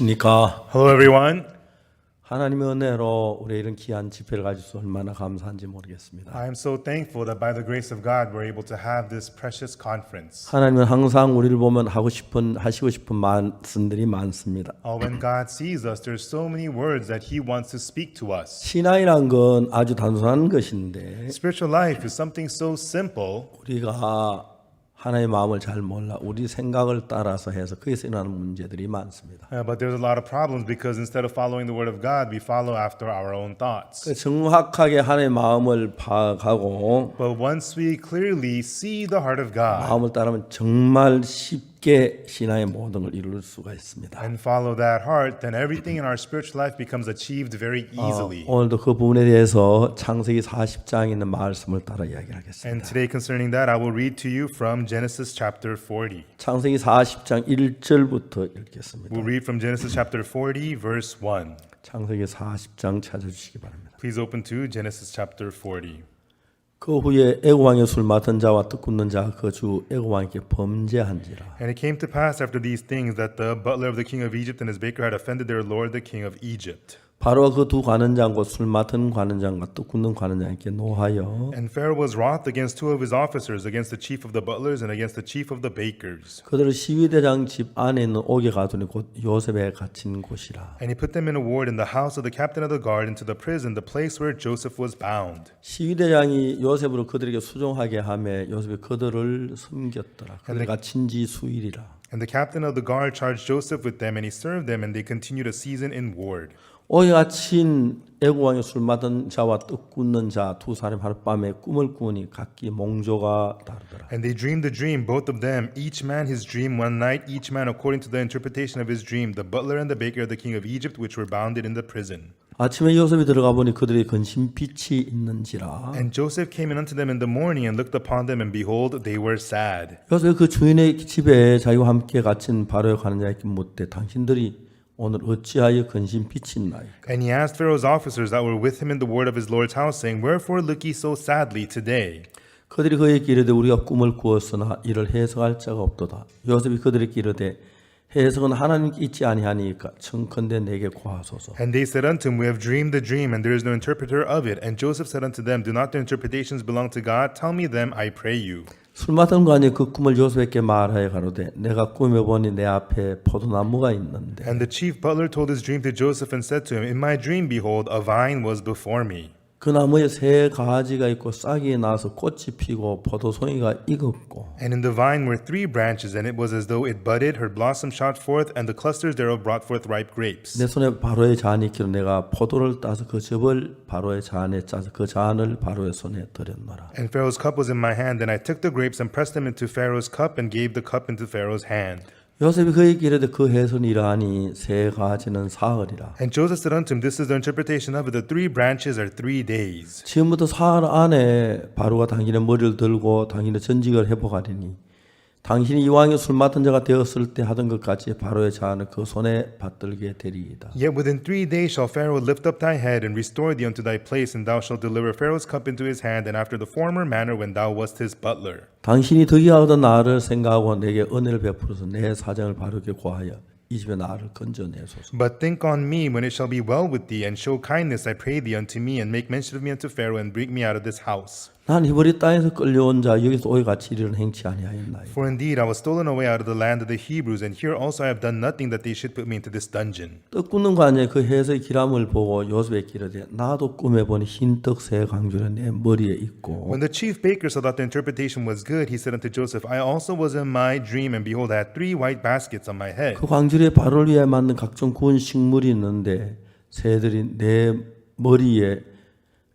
안녕하십니까. Hello, everyone. 하나님의 은혜로 우리 이런 귀한 집회를 가질 수 얼마나 감사한지 모르겠습니다. I am so thankful that by the grace of God, we're able to have this precious conference. 하나님은 항상 우리를 보면 하시고 싶은 말씀들이 많습니다. When God sees us, there's so many words that He wants to speak to us. 신앙이란 건 아주 단순한 것인데 Spiritual life is something so simple, 우리가 하나님의 마음을 잘 몰라 우리 생각을 따라서 해서 거기서 일어나는 문제들이 많습니다. but there's a lot of problems because instead of following the Word of God, we follow after our own thoughts. 정확하게 하나님의 마음을 파악하고 But once we clearly see the heart of God 마음을 따르면 정말 쉽게 신앙의 모든 걸 이룰 수가 있습니다. and follow that heart, then everything in our spiritual life becomes achieved very easily. 오늘도 그 부분에 대해서 창세기 40장에 있는 말씀을 따라 이야기하겠습니다. And today concerning that, I will read to you from Genesis chapter 40. 창세기 40장 1절부터 읽겠습니다. We'll read from Genesis chapter 40, verse 1. 창세기 40장 찾아주시기 바랍니다. Please open to Genesis chapter 40. 그 후에 애굽 왕의 술 맡은 자와 떡 굽는 자가 그 주 애굽 왕에게 범죄한지라. And it came to pass after these things that the butler of the king of Egypt and his baker had offended their lord, the king of Egypt. 바로가 그 두 관원장 곧 술 맡은 관원장과 떡 굽는 관원장에게 노하여 And Pharaoh was wroth against two of his officers, against the chief of the butlers and against the chief of the bakers. 그들을 시위대장 집 안에 있는 옥에 가두니 곧 요셉에 갇힌 곳이라. And he put them in a ward in the house of the captain of the guard into the prison, the place where Joseph was bound. 시위대장이 요셉으로 그들에게 수종하게 하며 요셉이 그들을 섬겼더라. 그들이 갇힌 지 수일이라. And the captain of the guard charged Joseph with them, and he served them, and they continued a season in ward. 옥에 갇힌 애굽 왕의 술 맡은 자와 떡 굽는 자 두 사람이 하룻밤에 꿈을 꾸니 각기 몽조가 다르더라. And they dreamed a dream, both of them, each man his dream one night, each man according to the interpretation of his dream, the butler and the baker of the king of Egypt, which were bounded in the prison. 아침에 요셉이 들어가 보니 그들의 근심 빛이 있는지라. And Joseph came in unto them in the morning and looked upon them, and behold, they were sad. 요셉이 그 주인의 집에 자기와 함께 갇힌 바로에 가는 자에게 묻되 당신들이 오늘 어찌하여 근심 빛이 있나이까. And he asked Pharaoh's officers that were with him in the ward of his lord's house, saying, Wherefore look ye so sadly today? 그들이 그에게 이르되 우리가 꿈을 꾸었으나 이를 해석할 자가 없도다. 요셉이 그들에게 이르되 해석은 하나님께 있지 아니하니까 청컨대 내게 고하소서. And they said unto him, We have dreamed the dream, and there is no interpreter of it. And Joseph said unto them, Do not the interpretations belong to God? Tell me them, I pray you. 술 맡은 관이 그 꿈을 요셉에게 말하여 가로되 내가 꿈에 보니 내 앞에 포도나무가 있는데 And the chief butler told his dream to Joseph and said to him, In my dream, behold, a vine was before me. 그 나무에 새 가지가 있고 싹이 나서 꽃이 피고 포도송이가 익었고 And in the vine were 3 branches, and it was as though it budded, her blossom shot forth, and the clusters thereof brought forth ripe grapes. 내 손에 바로의 잔이 있기로 내가 포도를 따서 그 즙을 바로의 잔에 짜서 그 잔을 바로의 손에 들였노라. And Pharaoh's cup was in my hand, and I took the grapes and pressed them into Pharaoh's cup, and gave the cup into Pharaoh's hand. 요셉이 그에게 이르되 그 해석은 이러하니 새 가지는 사흘이라. And Joseph said unto him, This is the interpretation of it. The 3 branches are 3 days. 지금부터 사흘 안에 바로가 당신의 머리를 들고 당신의 전직을 회복하리니 당신이 이왕에 술 맡은 자가 되었을 때 하던 것 같이 바로의 잔을 그 손에 받들게 되리이다. Yet within 3 days shall Pharaoh lift up thy head and restore thee unto thy place, and thou shalt deliver Pharaoh's cup into his hand, and after the former manner when thou wast his butler. 당신이 덕이하던 나를 생각하고 내게 은혜를 베풀어서 내 사정을 바르게 고하여 이 집에 나를 건져내소서. But think on me when it shall be well with thee, and show kindness, I pray thee, unto me, and make mention of me unto Pharaoh, and bring me out of this house. 난 히브리 땅에서 끌려온 자 여기서 오해 같이 이르는 행치 아니하였나이다. For indeed I was stolen away out of the land of the Hebrews, and here also I have done nothing that they should put me into this dungeon. 떡 굽는 관에 그 해석의 기람을 보고 요셉에게 이르되 나도 꿈에 보니 흰떡 새 강줄이 내 머리에 있고 When the chief baker saw that the interpretation was good, he said unto Joseph, I also was in my dream, and behold, I had 3 white baskets on my head. 그 광줄에 바로를 위해 만든 각종 구운 식물이 있는데 새들이 내 머리에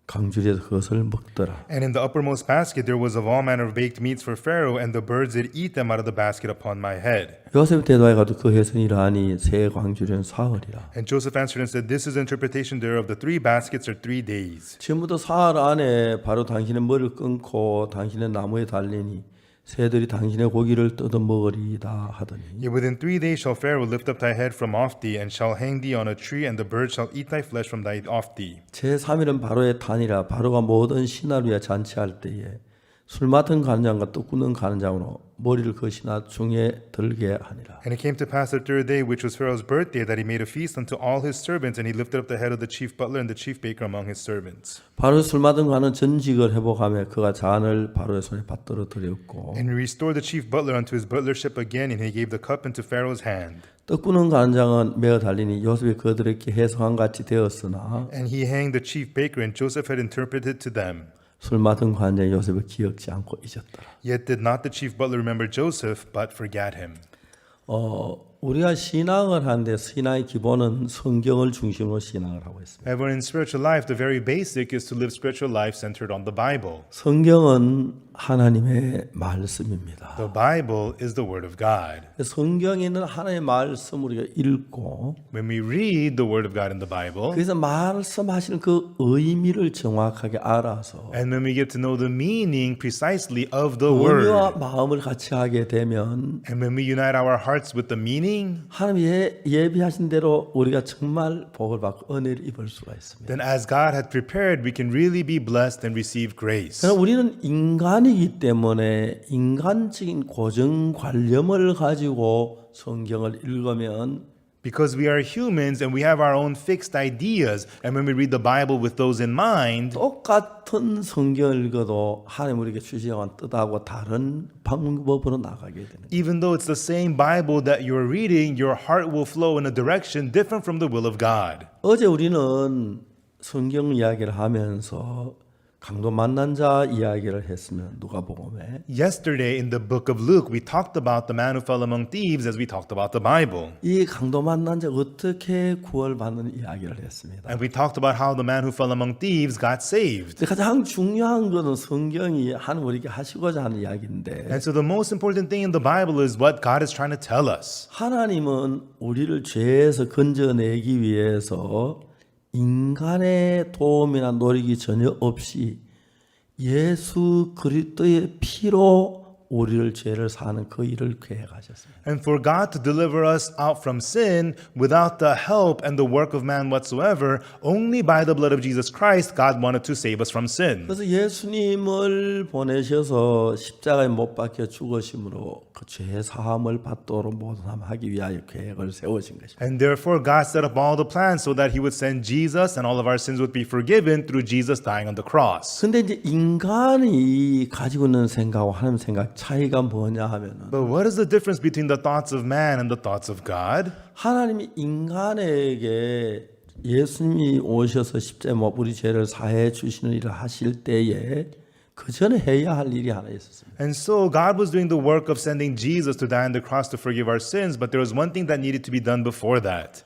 강줄에서 그것을 먹더라. And in the uppermost basket there was of all manner of baked meats for Pharaoh, and the birds did eat them out of the basket upon my head. 요셉이 대답해 가도 그 해석이 이러하니 새 광줄은 사흘이라. And Joseph answered and said, This is the interpretation thereof. The 3 baskets are 3 days. 지금부터 사흘 안에 바로 당신의 머리를 끊고 당신의 나무에 달리니 새들이 당신의 고기를 뜯어 먹으리이다 하더니 Yet within 3 days shall Pharaoh lift up thy head from off thee, and shall hang thee on a tree, and the birds shall eat thy flesh from thy off thee. 제 3일은 바로의 탄이라. 바로가 모든 신하를 위해 잔치할 때에 술 맡은 간장과 떡 굽는 간장으로 머리를 거시나 중에 들게 하니라. And it came to pass the third day, which was Pharaoh's birthday, that he made a feast unto all his servants, and he lifted up the head of the chief butler and the chief baker among his servants. 바로 술 맡은 간은 전직을 회복하며 그가 잔을 바로의 손에 받들어 드렸고 And he restored the chief butler unto his butlership again, and he gave the cup into Pharaoh's hand. 떡 굽는 간장은 메어 달리니 요셉이 그들에게 해석한 같이 되었으나 And he hanged the chief baker, and Joseph had interpreted to them. 술 맡은 간장이 요셉을 기억지 않고 잊었더라. Yet did not the chief butler remember Joseph, but forgat him. 우리가 신앙을 하는데 신앙의 기본은 성경을 중심으로 신앙을 하고 있습니다. Ever in spiritual life, the very basic is to live spiritual life centered on the Bible. 성경은 하나님의 말씀입니다. The Bible is the Word of God. 성경에 있는 하나님의 말씀 우리가 읽고 When we read the Word of God in the Bible, 그래서 말씀하시는 그 의미를 정확하게 알아서 and when we get to know the meaning precisely of the 의미와 Word, 마음을 같이 하게 되면 and when we unite our hearts with the meaning, 하나님이 예비하신 대로 우리가 정말 복을 받고 은혜를 입을 수가 있습니다. then as God had prepared, we can really be blessed and receive grace. 그러나 우리는 인간이기 때문에 인간적인 고정관념을 가지고 성경을 읽으면 Because we are humans and we have our own fixed ideas, and when we read the Bible with those in mind, 똑같은 성경을 읽어도 하나님 우리에게 주시는 뜻하고 다른 방법으로 나가게 되는 거예요. even though it's the same Bible that you're reading, your heart will flow in a direction different from the will of God. 어제 우리는 성경 이야기를 하면서 강도 만난 자 이야기를 했으면 누가복음에 Yesterday in the book of Luke, we talked about the man who fell among thieves as we talked about the Bible. 이 강도 만난 자 어떻게 구원받는 이야기를 했습니다. And we talked about how the man who fell among thieves got saved. 근데 가장 중요한 것은 성경이 하나님 우리에게 하시고자 하는 이야기인데 And so the most important thing in the Bible is what God is trying to tell us. 하나님은 우리를 죄에서 건져내기 위해서 인간의 도움이나 노력이 전혀 없이 예수 그리스도의 피로 우리를 죄를 사는 그 일을 계획하셨습니다. And for God to deliver us out from sin without the help and the work of man whatsoever, only by the blood of Jesus Christ, God wanted to save us from sin. 그래서 예수님을 보내셔서 십자가에 못 박혀 죽으심으로 그 죄 사함을 받도록 모든 사람 하기 위하여 계획을 세우신 것입니다. And therefore, God set up all the plans so that He would send Jesus and all of our sins would be forgiven through Jesus dying on the cross. 근데 이제 인간이 가지고 있는 생각과 하나님 생각 차이가 뭐냐 하면은 But what is the difference between the thoughts of man and the thoughts of God? 하나님이 인간에게 예수님이 오셔서 십자가에 못 우리 죄를 사해 주시는 일을 하실 때에 그 전에 해야 할 일이 하나 있었습니다. And so God was doing the work of sending Jesus to die on the cross to forgive our sins, but there was one thing that needed to be done before that.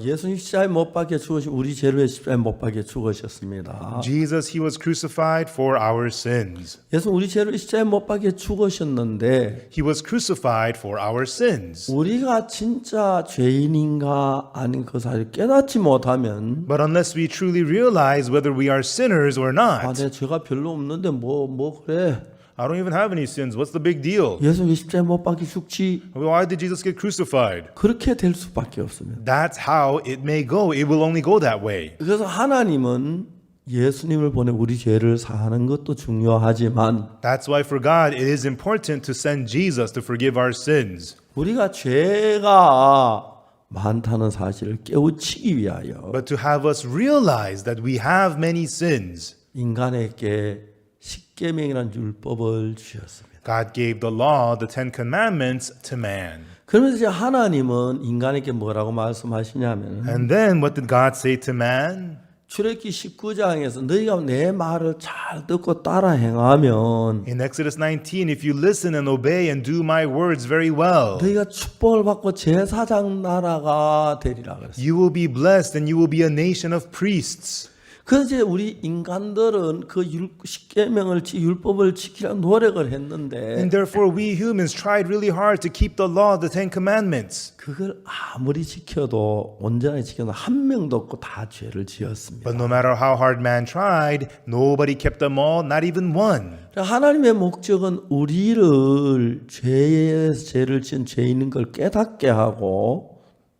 예수님 십자가에 못 박혀 죽으신 우리 죄를 위해 십자가에 못 박혀 죽으셨습니다. Jesus, He was crucified for our sins. 예수 우리 죄를 십자가에 못 박혀 죽으셨는데 He was crucified for our sins. 우리가 진짜 죄인인가 아닌 그 사실을 깨닫지 못하면 But unless we truly realize whether we are sinners or not, 내 죄가 별로 없는데 뭐 그래? I don't even have any sins. What's the big deal? 예수님 십자가에 못 박혀 죽지? Why did Jesus get crucified? 그렇게 될 수밖에 없습니다. That's how it may go. It will only go that way. 그래서 하나님은 예수님을 보내 우리 죄를 사하는 것도 중요하지만 That's why for God it is important to send Jesus to forgive our sins. 우리가 죄가 많다는 사실을 깨우치기 위하여 But to have us realize that we have many sins, 인간에게 십계명이라는 율법을 주셨습니다. God gave the law, the Ten Commandments, to man. 그러면서 이제 하나님은 인간에게 뭐라고 말씀하시냐면 And then what did God say to man? 출애굽기 19장에서 너희가 내 말을 잘 듣고 따라 행하면 In Exodus 19, if you listen and obey and do my words very well, 너희가 축복을 받고 제사장 나라가 되리라 그랬어요. you will be blessed and you will be a nation of priests. 그래서 이제 우리 인간들은 그 십계명을 율법을 지키려고 노력을 했는데 And therefore we humans tried really hard to keep the law, the Ten Commandments. 그걸 아무리 지켜도 온전하게 지켜도 한 명도 없고 다 죄를 지었습니다. But no matter how hard man tried, nobody kept them all, not even one. 하나님의 목적은 우리를 죄에서 죄를 지은 죄 있는 걸 깨닫게 하고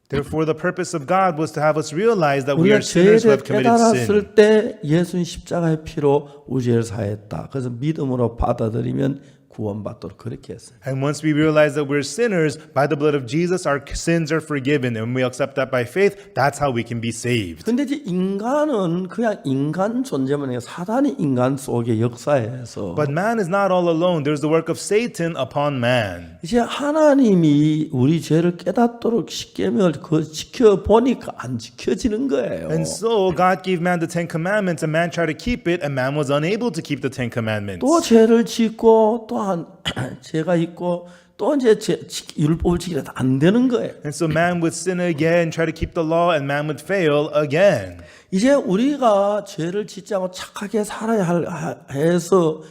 Therefore, the purpose of God was to have us realize that we 우리가 are sinners who 죄를 have committed sin. 깨달았을 때 예수님 십자가의 피로 우리 죄를 사했다. 그래서 믿음으로 받아들이면 구원받도록 그렇게 했어요. And once we realize that we're sinners, by the blood of Jesus, our sins are forgiven. And when we accept that by faith, that's how we can be saved. 근데 이제 인간은 그냥 인간 존재만 해요. 사단이 인간 속에 역사해서 But man is not all alone. There's the work of Satan upon man. 이제 하나님이 우리 죄를 깨닫도록 십계명을 지켜보니까 안 지켜지는 거예요. And so God gave man the Ten Commandments, and man tried to keep it, and man was unable to keep the Ten Commandments. 또 죄를 짓고 또한 죄가 있고 또 이제 율법을 지키려도 안 되는 거예요. And so man would sin again, try to keep the law, and man would fail again. 이제 우리가 죄를 짓지 않고 착하게 살아야 해서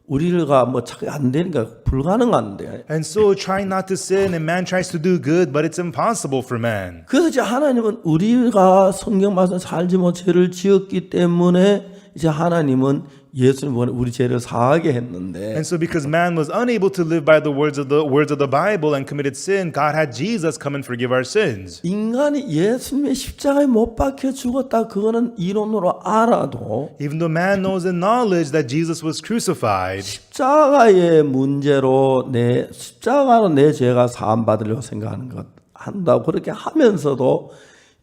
우리가 뭐 착하게 안 되니까 불가능한데. And so trying not to sin, and man tries to do good, but it's impossible for man. 그래서 이제 하나님은 우리가 성경 말씀 살지 못 죄를 지었기 때문에 이제 하나님은 예수님 우리 죄를 사하게 했는데. And so because man was unable to live by the words of the Bible and committed sin, God had Jesus come and forgive our sins. 인간이 예수님의 십자가에 못 박혀 죽었다 그거는 이론으로 알아도 Even though man knows in knowledge that Jesus was crucified, 십자가의 문제로 십자가로 내 죄가 사함 받으려고 생각하는 것 한다고 그렇게 하면서도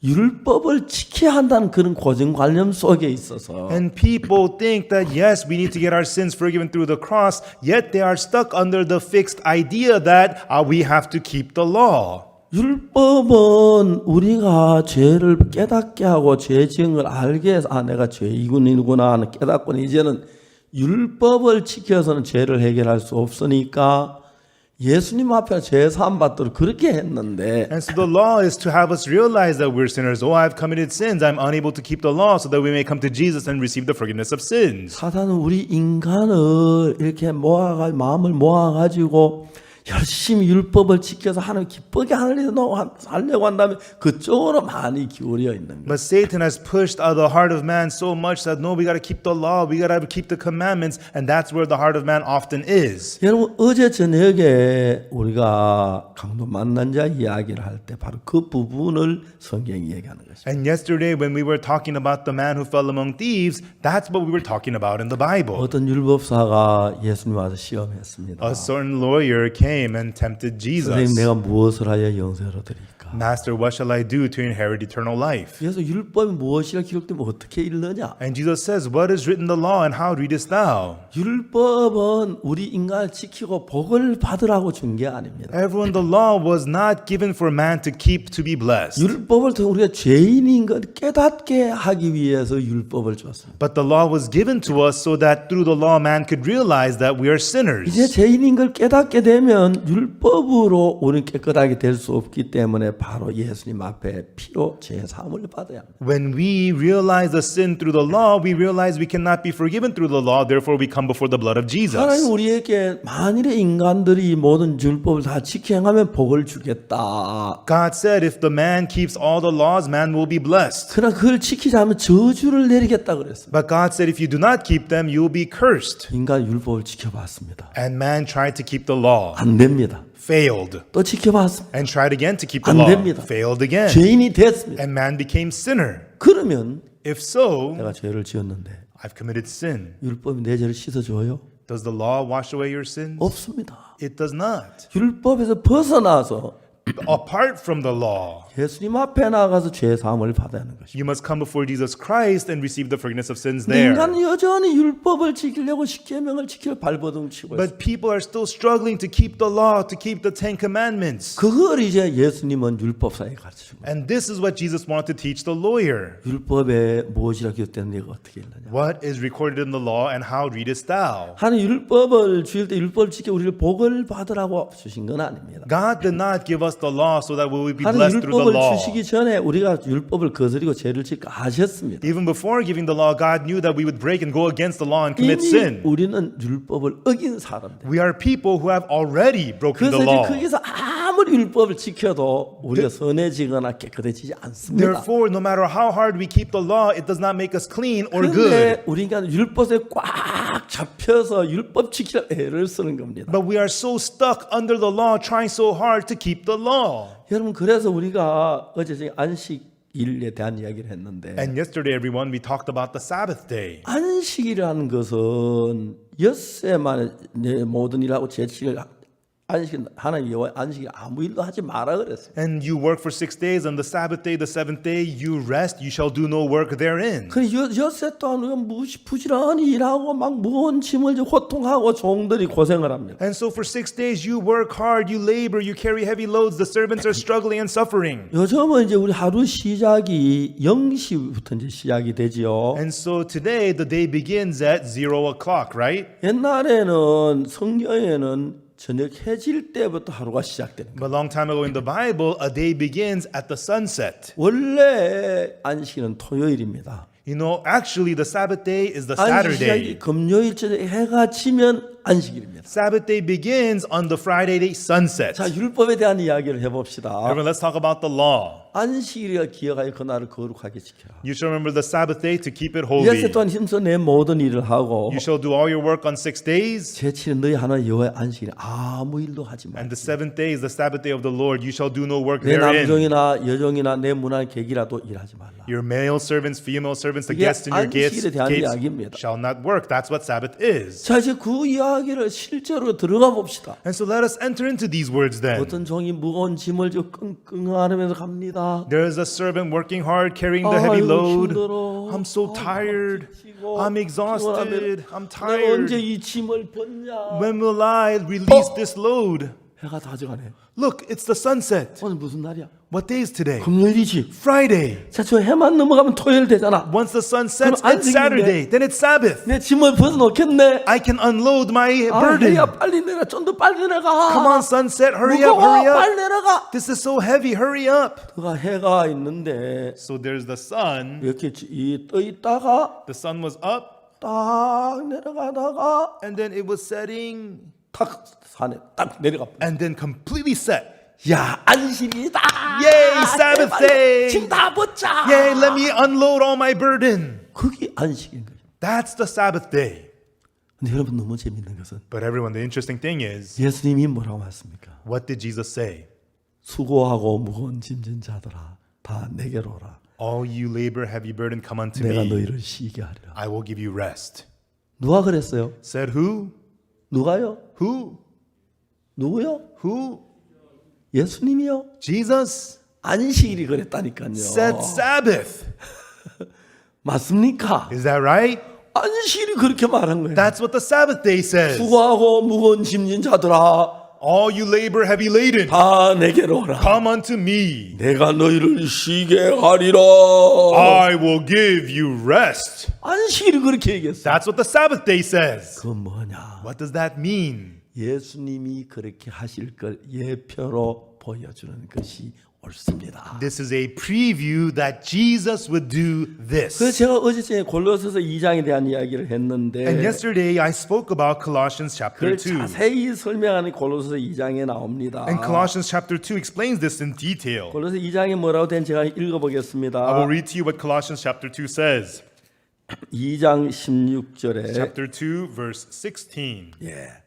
율법을 지켜야 한다는 그런 고정관념 속에 있어서 and people think that yes, we need to get our sins forgiven through the cross, yet they are stuck under the fixed idea that we have to keep the law. 율법은 우리가 죄를 깨닫게 하고 죄 지은 걸 알게 해서 내가 죄이구나 하는 깨닫고는 이제는 율법을 지켜서는 죄를 해결할 수 없으니까 예수님 앞에 죄 사함 받도록 그렇게 했는데. And so the law is to have us realize that we're sinners. Oh, I've committed sins. I'm unable to keep the law, so that we may come to Jesus and receive the forgiveness of sins. 사단은 우리 인간을 이렇게 마음을 모아가지고 열심히 율법을 지켜서 하나님 기쁘게 하려고 한다면 그쪽으로 많이 기울여 있는 거예요. But Satan has pushed the heart of man so much that no, we got to keep the law, we got to keep the commandments, and that's where the heart of man often is. 여러분 어제 저녁에 우리가 강도 만난 자 이야기를 할 때 바로 그 부분을 성경이 얘기하는 것입니다. And yesterday when we were talking about the man who fell among thieves, that's what we were talking about in the Bible. 어떤 율법사가 예수님 와서 시험했습니다. A certain lawyer came and tempted Jesus. 선생님 내가 무엇을 하여 영생을 얻으리까? Master, what shall I do to inherit eternal life? 그래서 율법이 무엇이라 기록되면 어떻게 읽느냐? And Jesus says, what is written in the law, and how readest thou? 율법은 우리 인간을 지키고 복을 받으라고 준 게 아닙니다. Everyone, the law was not given for man to keep to be blessed. 율법을 통해 우리가 죄인인 걸 깨닫게 하기 위해서 율법을 줬습니다. But the law was given to us so that through the law man could realize that we are sinners. 이제 죄인인 걸 깨닫게 되면 율법으로 우리는 깨끗하게 될 수 없기 때문에 바로 예수님 앞에 피로 죄 사함을 받아야 합니다. When we realize the sin through the law, we realize we cannot be forgiven through the law. Therefore, we come before the blood of Jesus. 하나님 우리에게 만일에 인간들이 모든 율법을 다 지켜 행하면 복을 주겠다. God said, if the man keeps all the laws, man will be blessed. 그러나 그걸 지키지 않으면 저주를 내리겠다 그랬습니다. But God said, if you do not keep them, you will be cursed. 인간 율법을 지켜봤습니다. And man tried to keep the law, 안 됩니다. failed. 또 지켜봤습니다. And tried again to keep the 안 law, 됩니다. failed again. 죄인이 됐습니다. And man became sinner. 그러면 If so, 내가 죄를 지었는데 I've committed sin. 율법이 내 죄를 씻어줘요? Does the law wash away your sins? 없습니다. It does not. 율법에서 벗어나서 Apart from the law, 예수님 앞에 나가서 죄 사함을 받아야 하는 것입니다. you must come before Jesus Christ and receive the forgiveness of sins there. 인간은 여전히 율법을 지키려고 십계명을 지키려 발버둥 치고 있어요. But people are still struggling to keep the law, to keep the Ten Commandments. 그걸 이제 예수님은 율법사에 가르치는 거예요. And this is what Jesus wanted to teach the lawyer. 율법에 무엇이라 기록되는 내가 어떻게 읽느냐. What is recorded in the law, and how readest thou? 하나님 율법을 주실 때 율법을 지켜 우리를 복을 받으라고 주신 건 아닙니다. God did not give us the law so that we will be 하나님 blessed through the 율법을 law. 주시기 전에 우리가 율법을 거스리고 죄를 짓고 아셨습니다. Even before giving the law, God knew that we would break and go against the law and commit 이미 sin. 우리는 율법을 어긴 사람들. We are people who have already broken 그래서 the 이제 law. 거기서 아무 아무리 율법을 지켜도 우리가 선해지거나 깨끗해지지 않습니다. Therefore, no matter how hard we keep the law, it does not make us clean or good. 그런데 우리가 율법에 꽉 잡혀서 율법 지키려 애를 쓰는 겁니다. But we are so stuck under the law, trying so hard to keep the law. 여러분 그래서 우리가 어제 안식일에 대한 이야기를 했는데 And yesterday, everyone, we talked about the Sabbath day. 안식일이라는 것은 엿새 만에 내 모든 일하고 제칠 안식 하나님 여호와 안식일 아무 일도 하지 마라 그랬어요. And you work for 6 days, on the Sabbath day, the seventh day, you rest, you shall do no work therein. 그 엿새 동안 우리가 부지런히 일하고 막 무거운 짐을 지고 호통하고 종들이 고생을 합니다. And so for 6 days, you work hard, you labor, you carry heavy loads, the servants are struggling and suffering. 요즘은 이제 우리 하루 시작이 0시부터 이제 시작이 되지요. And so today, the day begins at 0 o'clock, right? 옛날에는 성경에는 저녁 해질 때부터 하루가 시작되는 거예요. But a long time ago in the Bible, a day begins at the sunset. 원래 안식일은 토요일입니다. You know, actually, the Sabbath day is the 안식 시작이 Saturday. 금요일 저녁 해가 지면 안식일입니다. Sabbath day begins on the Friday day sunset. 자, 율법에 대한 이야기를 해봅시다. Everyone, let's talk about the law. 안식일을 기억하여 그날을 거룩하게 지켜라. You shall remember the Sabbath day to keep it 엿새 holy. 동안 힘써 내 모든 일을 하고 You shall do all your work on 6 days. 제칠은 너희 하나님 여호와의 안식일에 아무 일도 하지 마. And the seventh day is the Sabbath day of the Lord. You shall do no work 내 therein. 남종이나 여종이나 내 문화의 객이라도 일하지 말라. Your male servants, female servants, the 이게 guests in your gates 안식일에 대한 이야기입니다. shall not work. That's what Sabbath is. 자, 이제 그 이야기를 실제로 들어가 봅시다. And so let us enter into these words then. 어떤 종이 무거운 짐을 지고 끙끙하면서 갑니다. There is a servant working hard, carrying the heavy 아이고, load. 힘들어. I'm so tired. 지치고, I'm exhausted. I'm 내가 언제 tired. 이 짐을 벗냐? When will I release this load? 해가 다 져가네. Look, it's the sunset. 오늘 무슨 날이야? What day is today? 금요일이지. Friday. 자, 저 해만 넘어가면 토요일 되잖아. Once the sun sets, 그럼 it's 안식일인데. Saturday. Then it's Sabbath. 내 짐을 벗어놓겠네. I can unload my 아, burden. 해야 빨리 내려. 좀 더 빨리 내려가. Come on, sunset. Hurry up, 무거워. hurry 빨리 up. 내려가. This is so heavy. Hurry up. 그가 해가 있는데 So there's the sun. 이렇게 떠 있다가 The sun was up, 딱 내려가다가 and then it was setting, 탁 산에 딱 내려가. and then completely set. 야, 안식이다. Yay, Sabbath day. 짐 다 벗자. Yay, let me unload all my burden. 그게 안식인 거예요. That's the Sabbath day. 근데 여러분 너무 재밌는 것은 But everyone, the interesting thing is, 예수님이 뭐라고 말씀입니까? what did Jesus say? 수고하고 무거운 짐진 자들아 다 내게로 오라. All you labor, heavy burden, come unto 내가 me. 너희를 쉬게 하리라. I will give you rest. 누가 그랬어요? Said who? 누가요? Who? 누구요? Who? 예수님이요? Jesus 안식일이 그랬다니까요. said Sabbath. 맞습니까? Is that right? 안식일이 그렇게 말한 거예요. That's what the Sabbath day says. 수고하고 무거운 짐진 자들아 All you labor, heavy laden, 다 내게로 오라. come unto me. 내가 너희를 쉬게 하리라. I will give you rest. 안식일이 그렇게 얘기했어요. That's what the Sabbath day says. 그건 뭐냐? What does that mean? 예수님이 그렇게 하실 걸 예표로 보여주는 것이 옳습니다. This is a preview that Jesus would do 그래서 this. 제가 어제 골로새서 2장에 대한 이야기를 했는데 And yesterday I spoke about Colossians chapter 그걸 2. 자세히 설명하는 골로새서 2장에 나옵니다. And Colossians chapter 2 explains this in detail. 골로새 2장에 뭐라고 된 제가 I will 읽어보겠습니다. read to you what Colossians chapter 2 says. 2장 16절에 Chapter 2 verse 16. 예.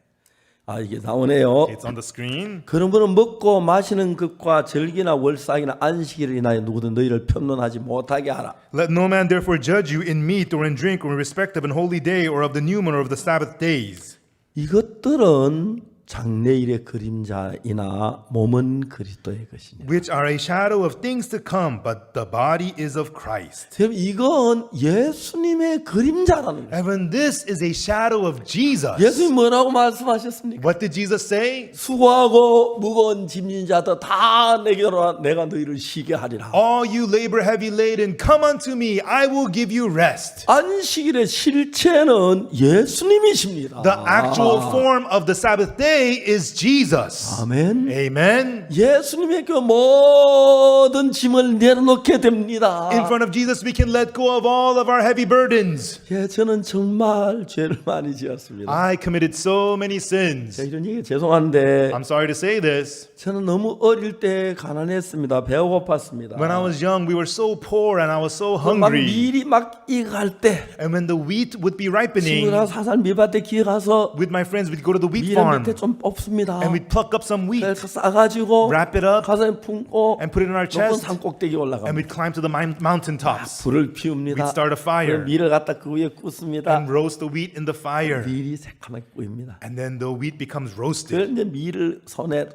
아 이게 나오네요. It's on the screen. 그러므로 먹고 마시는 것과 절기나 월삭이나 안식일을 인하여 누구든 너희를 편론하지 못하게 하라. Let no man therefore judge you in meat or in drink or in respect of an holy day or of the new moon or of the Sabbath days. 이것들은 장래일의 그림자이나 몸은 그리스도의 것이냐. Which are a shadow of things to come, but the body is of Christ. 여러분 이건 예수님의 그림자라는 거예요. And when this is a shadow of Jesus, 예수님 뭐라고 말씀하셨습니까? what did Jesus say? 수고하고 무거운 짐진 자들 다 내게로 와, 내가 너희를 쉬게 하리라. All you labor heavy laden, come unto me, I will give you rest. 안식일의 실체는 예수님이십니다. The actual form of the Sabbath day way is Jesus. 아멘. Amen. 예수님의 그 모든 짐을 내려놓게 됩니다. In front of Jesus, we can let go of all of our heavy burdens. 예, 저는 정말 죄를 많이 지었습니다. I committed so many sins. 제가 이런 얘기 죄송한데 I'm sorry to say this. 저는 너무 어릴 때 가난했습니다. 배가 고팠습니다. When I was young, we were so poor and I was so 막 hungry. 밀이 막 익을 때 And when the wheat would be ripening, 친구랑 사살 밀밭에 기어가서 with my friends, we'd go to the wheat 밀 farm 밑에 좀 뽑습니다. and we'd pluck up some wheat, 그래서 싸가지고 wrap it up, 가슴에 품고 and put it in our 높은 chest, 산 꼭대기 and 올라갑니다. we'd climb to the mountain tops. 불을 피웁니다. We'd start a fire 밀을 갖다 그 위에 굽습니다. and roast the wheat in the fire. 밀이 새카맣게 보입니다. And then the wheat becomes roasted. 그래서 이제 밀을 손에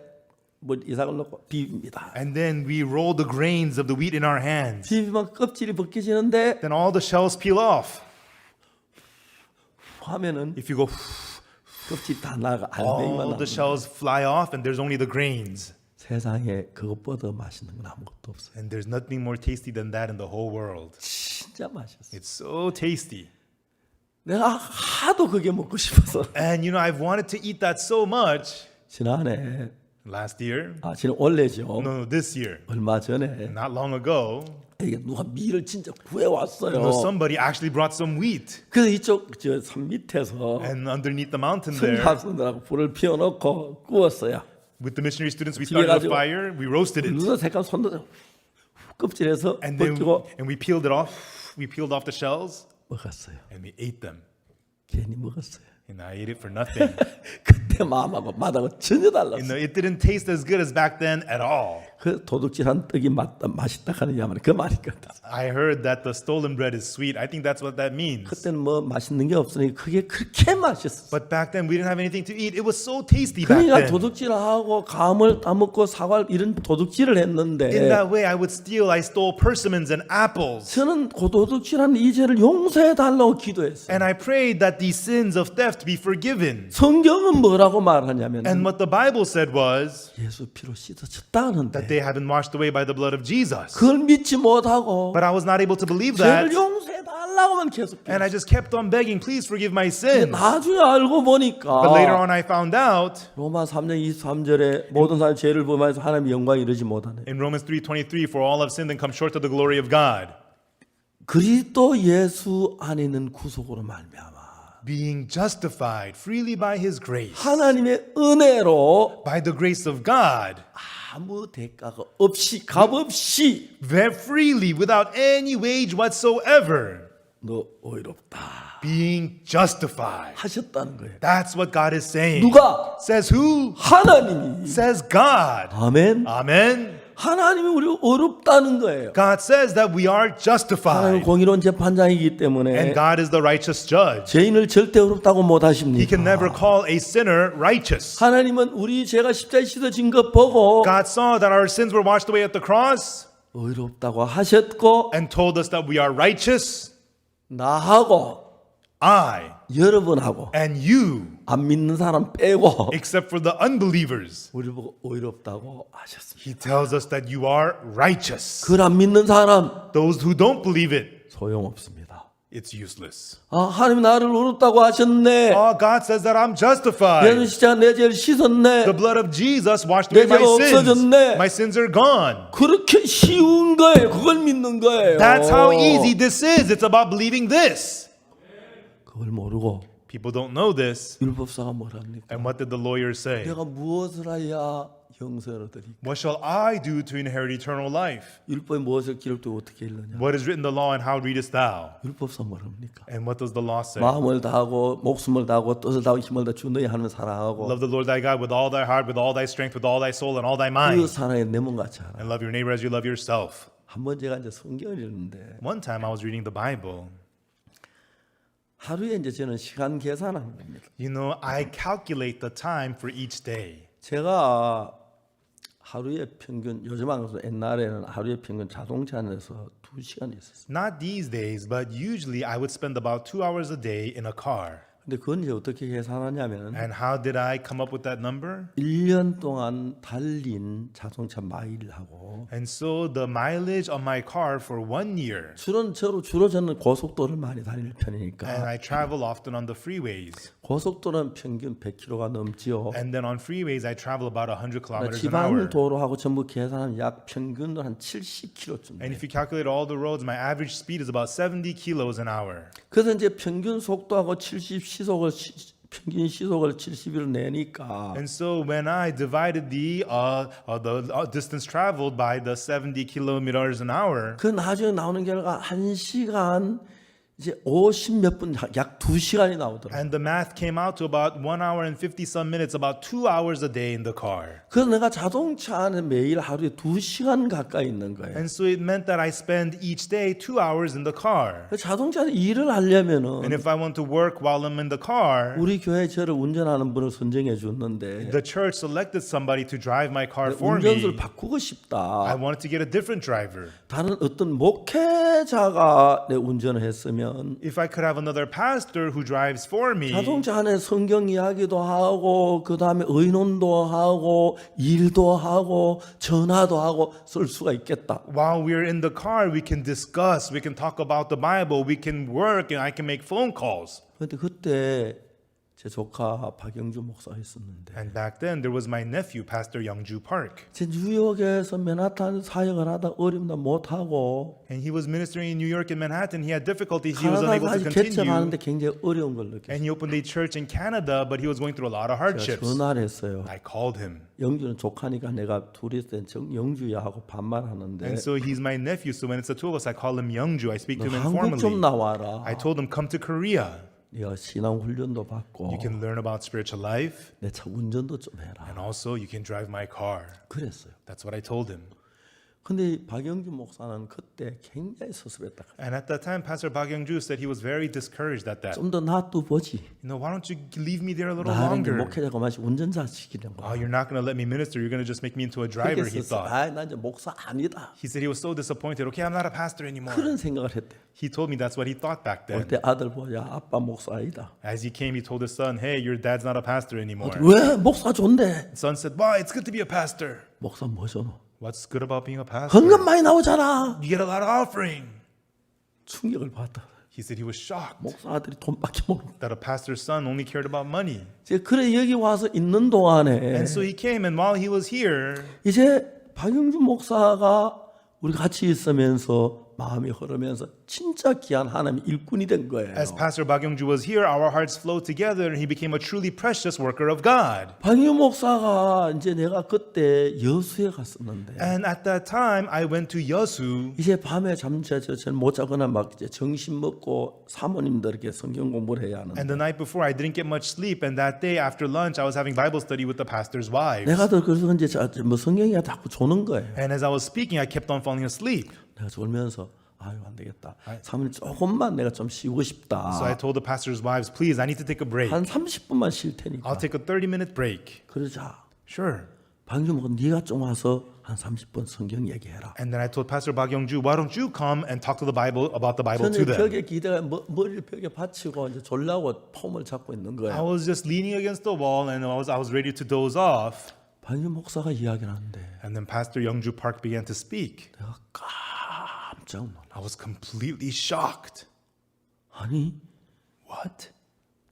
뭐 이삭을 넣고 비빕니다. And then we roll the grains of the wheat in our hands. 비비면 껍질이 벗겨지는데 Then all the shells peel off. 하면은 If you go, 껍질 다 나가 알맹이만 all the 남습니다. shells fly off and there's only the grains. 세상에 그것보다 맛있는 건 아무것도 없어요. And there's nothing more tasty than that in the whole world. 진짜 맛있어요. It's so tasty. 내가 하도 그게 먹고 싶어서 And you know, I've wanted to eat that so much. 지난해 Last year, 지난 올해죠. no, this year, 얼마 전에 not long ago, 이게 누가 밀을 진짜 구해 왔어요. somebody actually brought some wheat. 그래서 이쪽 저 산 밑에서 And underneath the mountain there, 성학생들하고 불을 피워놓고 구웠어요. with the missionary students, we started a fire, we roasted it. 누가 색깔 손도 껍질에서 And then 벗기고 and we peeled it off. We peeled off the shells 먹었어요. and we ate them. 괜히 먹었어요. And I ate it for nothing. 그때 마음하고 맛하고 전혀 You 달랐어요. know, it didn't taste as good as back then at all. 그 도둑질한 떡이 맛있다 하느냐 말이야. 그 말이 같아. I heard that the stolen bread is sweet. I think that's what that means. 그때는 뭐 맛있는 게 없으니 그게 그렇게 맛있었어. But back then we didn't have anything to eat. It was so tasty back 그러니까 then. 도둑질하고 감을 따먹고 사과 이런 도둑질을 In 했는데 that way, I would steal. I stole persimmons and apples. 저는 그 도둑질한 이 죄를 용서해 달라고 기도했어요. And I prayed that these sins of theft be forgiven. 성경은 뭐라고 말하냐면 And what the Bible said was 예수 피로 씻어졌다 that 하는데 they have been washed away by the blood of Jesus. 그걸 믿지 못하고 But I was not able to believe 죄를 that. 용서해 달라고만 계속 And I just kept on begging, please forgive my 근데 sins. 나중에 알고 보니까 But later on, I found out 로마 3장 23절에 모든 사람이 죄를 범하여서 하나님의 영광에 이르지 못하네. in Romans 3:23, for all have sinned and come short of the glory of God. 그리스도 예수 안에 있는 구속으로 말미암아 Being justified freely by his grace, 하나님의 은혜로 by the grace of God, 아무 대가가 없이 값 없이 very freely without any wage whatsoever, 너 의롭다 being justified. 하셨다는 거예요. That's what God is saying. 누가? Says who? 하나님이. Says God. 아멘. Amen. 하나님이 우리를 의롭다는 거예요. God says that we are 하나님은 justified. 공의로운 재판장이기 And 때문에 God is the righteous judge. 죄인을 절대 의롭다고 못 He 하십니다. can never call a sinner righteous. 하나님은 우리 죄가 십자가에 씻어진 것 보고 God saw that our sins were washed away at the cross 의롭다고 하셨고 and told us that we are righteous. 나하고 I 여러분하고 and you, 안 믿는 사람 빼고 except for the unbelievers. 우리 보고 의롭다고 하셨습니다. He tells us that you are righteous. 그걸 안 믿는 사람 Those who don't believe it, 소용없습니다. it's useless. 하나님 나를 의롭다고 하셨네. Oh, God says that I'm justified. 예수 십자가 내 죄를 씻었네. The blood of Jesus washed away my 내 죄가 sins. 없어졌네. My sins are gone. 그렇게 쉬운 거예요. 그걸 믿는 거예요. That's how easy this is. It's about believing this. 그걸 모르고 People don't know this. 율법사가 뭐랍니까? And what did the lawyer say? 내가 무엇을 해야 영생을 얻으리? What shall I do to inherit eternal life? 율법에 무엇을 기록되고 어떻게 읽느냐? What is written in the law and how readest thou? 율법사 뭐랍니까? And what does the law say? 마음을 다하고 목숨을 다하고 뜻을 다하고 힘을 다 주 너희 하나님을 사랑하고 Love the Lord thy God with all thy heart, with all thy strength, with all thy soul, and all thy 그 mind. 사랑에 내 몸같이 하라. And love your neighbor as you love yourself. 한번 제가 이제 성경을 읽는데 One time I was reading the Bible. 하루에 이제 저는 시간 계산하는 겁니다. You know, I calculate the time for each day. 제가 하루에 평균 요즘 안 그래서 옛날에는 하루에 평균 자동차 안에서 2시간 있었어요. Not these days, but usually I would spend about 2 hours a day in a car. 근데 그건 이제 어떻게 계산하냐면 And how did I come up with that number? 1년 동안 달린 자동차 마일하고 And so the mileage on my car for 1 year, 주로 저는 고속도로를 많이 다닐 and 편이니까 I travel often on the freeways. 고속도로는 평균 100km가 넘지요. And then on freeways, I travel about 100 그러니까 kilometers an hour. 지방 도로하고 전부 계산하면 약 평균으로 한 70km쯤 And 돼요. if you calculate all the roads, my average speed is about 70 kilos an hour. 그래서 이제 평균 속도하고 평균 시속을 70을 내니까 And so when I divided the distance traveled by the 70 kilometers an hour, 그 나중에 나오는 결과 1시간 이제 50몇 분, 약 2시간이 나오더라고요. and the math came out to about 1 hour and 50 some minutes, about 2 hours a day in the car. 그래서 내가 자동차 안에 매일 하루에 2시간 가까이 있는 거예요. And so it meant that I spend each day 2 hours in the car. 그 자동차 안에 일을 And 하려면은 if I want to work while I'm in the car, 우리 교회 저를 운전하는 분을 선정해 줬는데 the church selected somebody to drive my car for 운전수를 me. 바꾸고 I 싶다. wanted to get a different driver. 다른 어떤 목회자가 내 운전을 했으면 If I could have another pastor who drives for me, 자동차 안에 성경 이야기도 하고 그 다음에 의논도 하고 일도 하고 전화도 하고 쓸 수가 있겠다. while we're in the car, we can discuss, we can talk about the Bible, we can work, and I can make phone calls. 그런데 그때 제 조카 박영주 목사가 있었는데 And back then, there was my nephew, Pastor Youngju Park. 제 뉴욕에서 맨하탄 사역을 하다 어림도 못하고 And he was ministering in New York and Manhattan. He had difficulties. He was unable to 카나다까지 continue. 개척하는데 굉장히 어려운 걸 느꼈어요. And he opened a church in Canada, but he was going through a lot of 제가 hardships. 전화를 했어요. I called him. 영주는 조카니까 내가 둘이 있을 땐 영주야 하고 반말하는데 And so he's my nephew. So when it's the two of us, I call him Youngju. I speak to him 한국 좀 informally. 나와라. I told him, come to Korea. 네가 신앙 훈련도 받고 You can learn about spiritual life. 내 차 운전도 좀 해라. And also, you can drive my car. 그랬어요. That's what I told him. 근데 박영주 목사는 그때 굉장히 섭섭했다. And at that time, Pastor Park Youngju said he was very discouraged at that. 좀 더 놔둬 보지. Why don't you leave me there a little 나는 이제 longer? 목회자가 마치 운전자 시키는 Oh, 거야. you're not going to let me minister. You're going to just make me into a driver, he 그랬었어. thought. 나 이제 목사 아니다. He said he was so disappointed. Okay, I'm not a pastor anymore. 그런 생각을 했대. He told me that's what he thought back then. 그때 아들 보자 아빠 목사 아니다. As he came, he told his son, hey, your dad's not a pastor anymore. 왜 목사 좋은데? The son said, why? It's good to be a pastor. 목사 뭐잖아. What's good about being a pastor? 헌금 많이 나오잖아. You get a lot of offering. 충격을 받다. He said he was shocked 목사 아들이 돈밖에 모르고. that a pastor's son only cared about money. 이제 그래 여기 와서 있는 동안에 And so he came, and while he was here, 이제 박영준 목사가 우리 같이 있으면서 마음이 흐르면서 진짜 귀한 하나님의 일꾼이 된 거예요. as Pastor Park Youngju was here, our hearts flowed together, and he became a truly precious worker of God. 박영준 목사가 이제 내가 그때 여수에 갔었는데 And at that time, I went to Yeosu. 이제 밤에 잠자서 못 자거나 막 이제 점심 먹고 사모님들에게 성경 공부를 해야 하는데 And the night before, I didn't get much sleep. And that day after lunch, I was having Bible study with the pastor's wives. 내가 더 그래서 이제 뭐 성경이 자꾸 조는 거예요. And as I was speaking, I kept on falling asleep. 내가 졸면서 아유 안 되겠다. 사모님 조금만 내가 좀 쉬고 싶다. So I told the pastor's wives, please, I need to take a break. 한 30분만 쉴 테니까. I'll take a 30-minute break. 그러자 Sure. 박영준 목사 네가 좀 와서 한 30분 성경 얘기해라. And then I told Pastor Park Youngju, why don't you come and talk to the Bible about the Bible to 저는 them? 벽에 기대가 머리를 벽에 받치고 이제 졸라고 폼을 잡고 있는 I 거예요. was just leaning against the wall, and I was ready to doze off. 박영준 목사가 이야기를 하는데 And then Pastor Youngju Park began to speak. 내가 깜짝 놀라. I was completely shocked. 아니 What?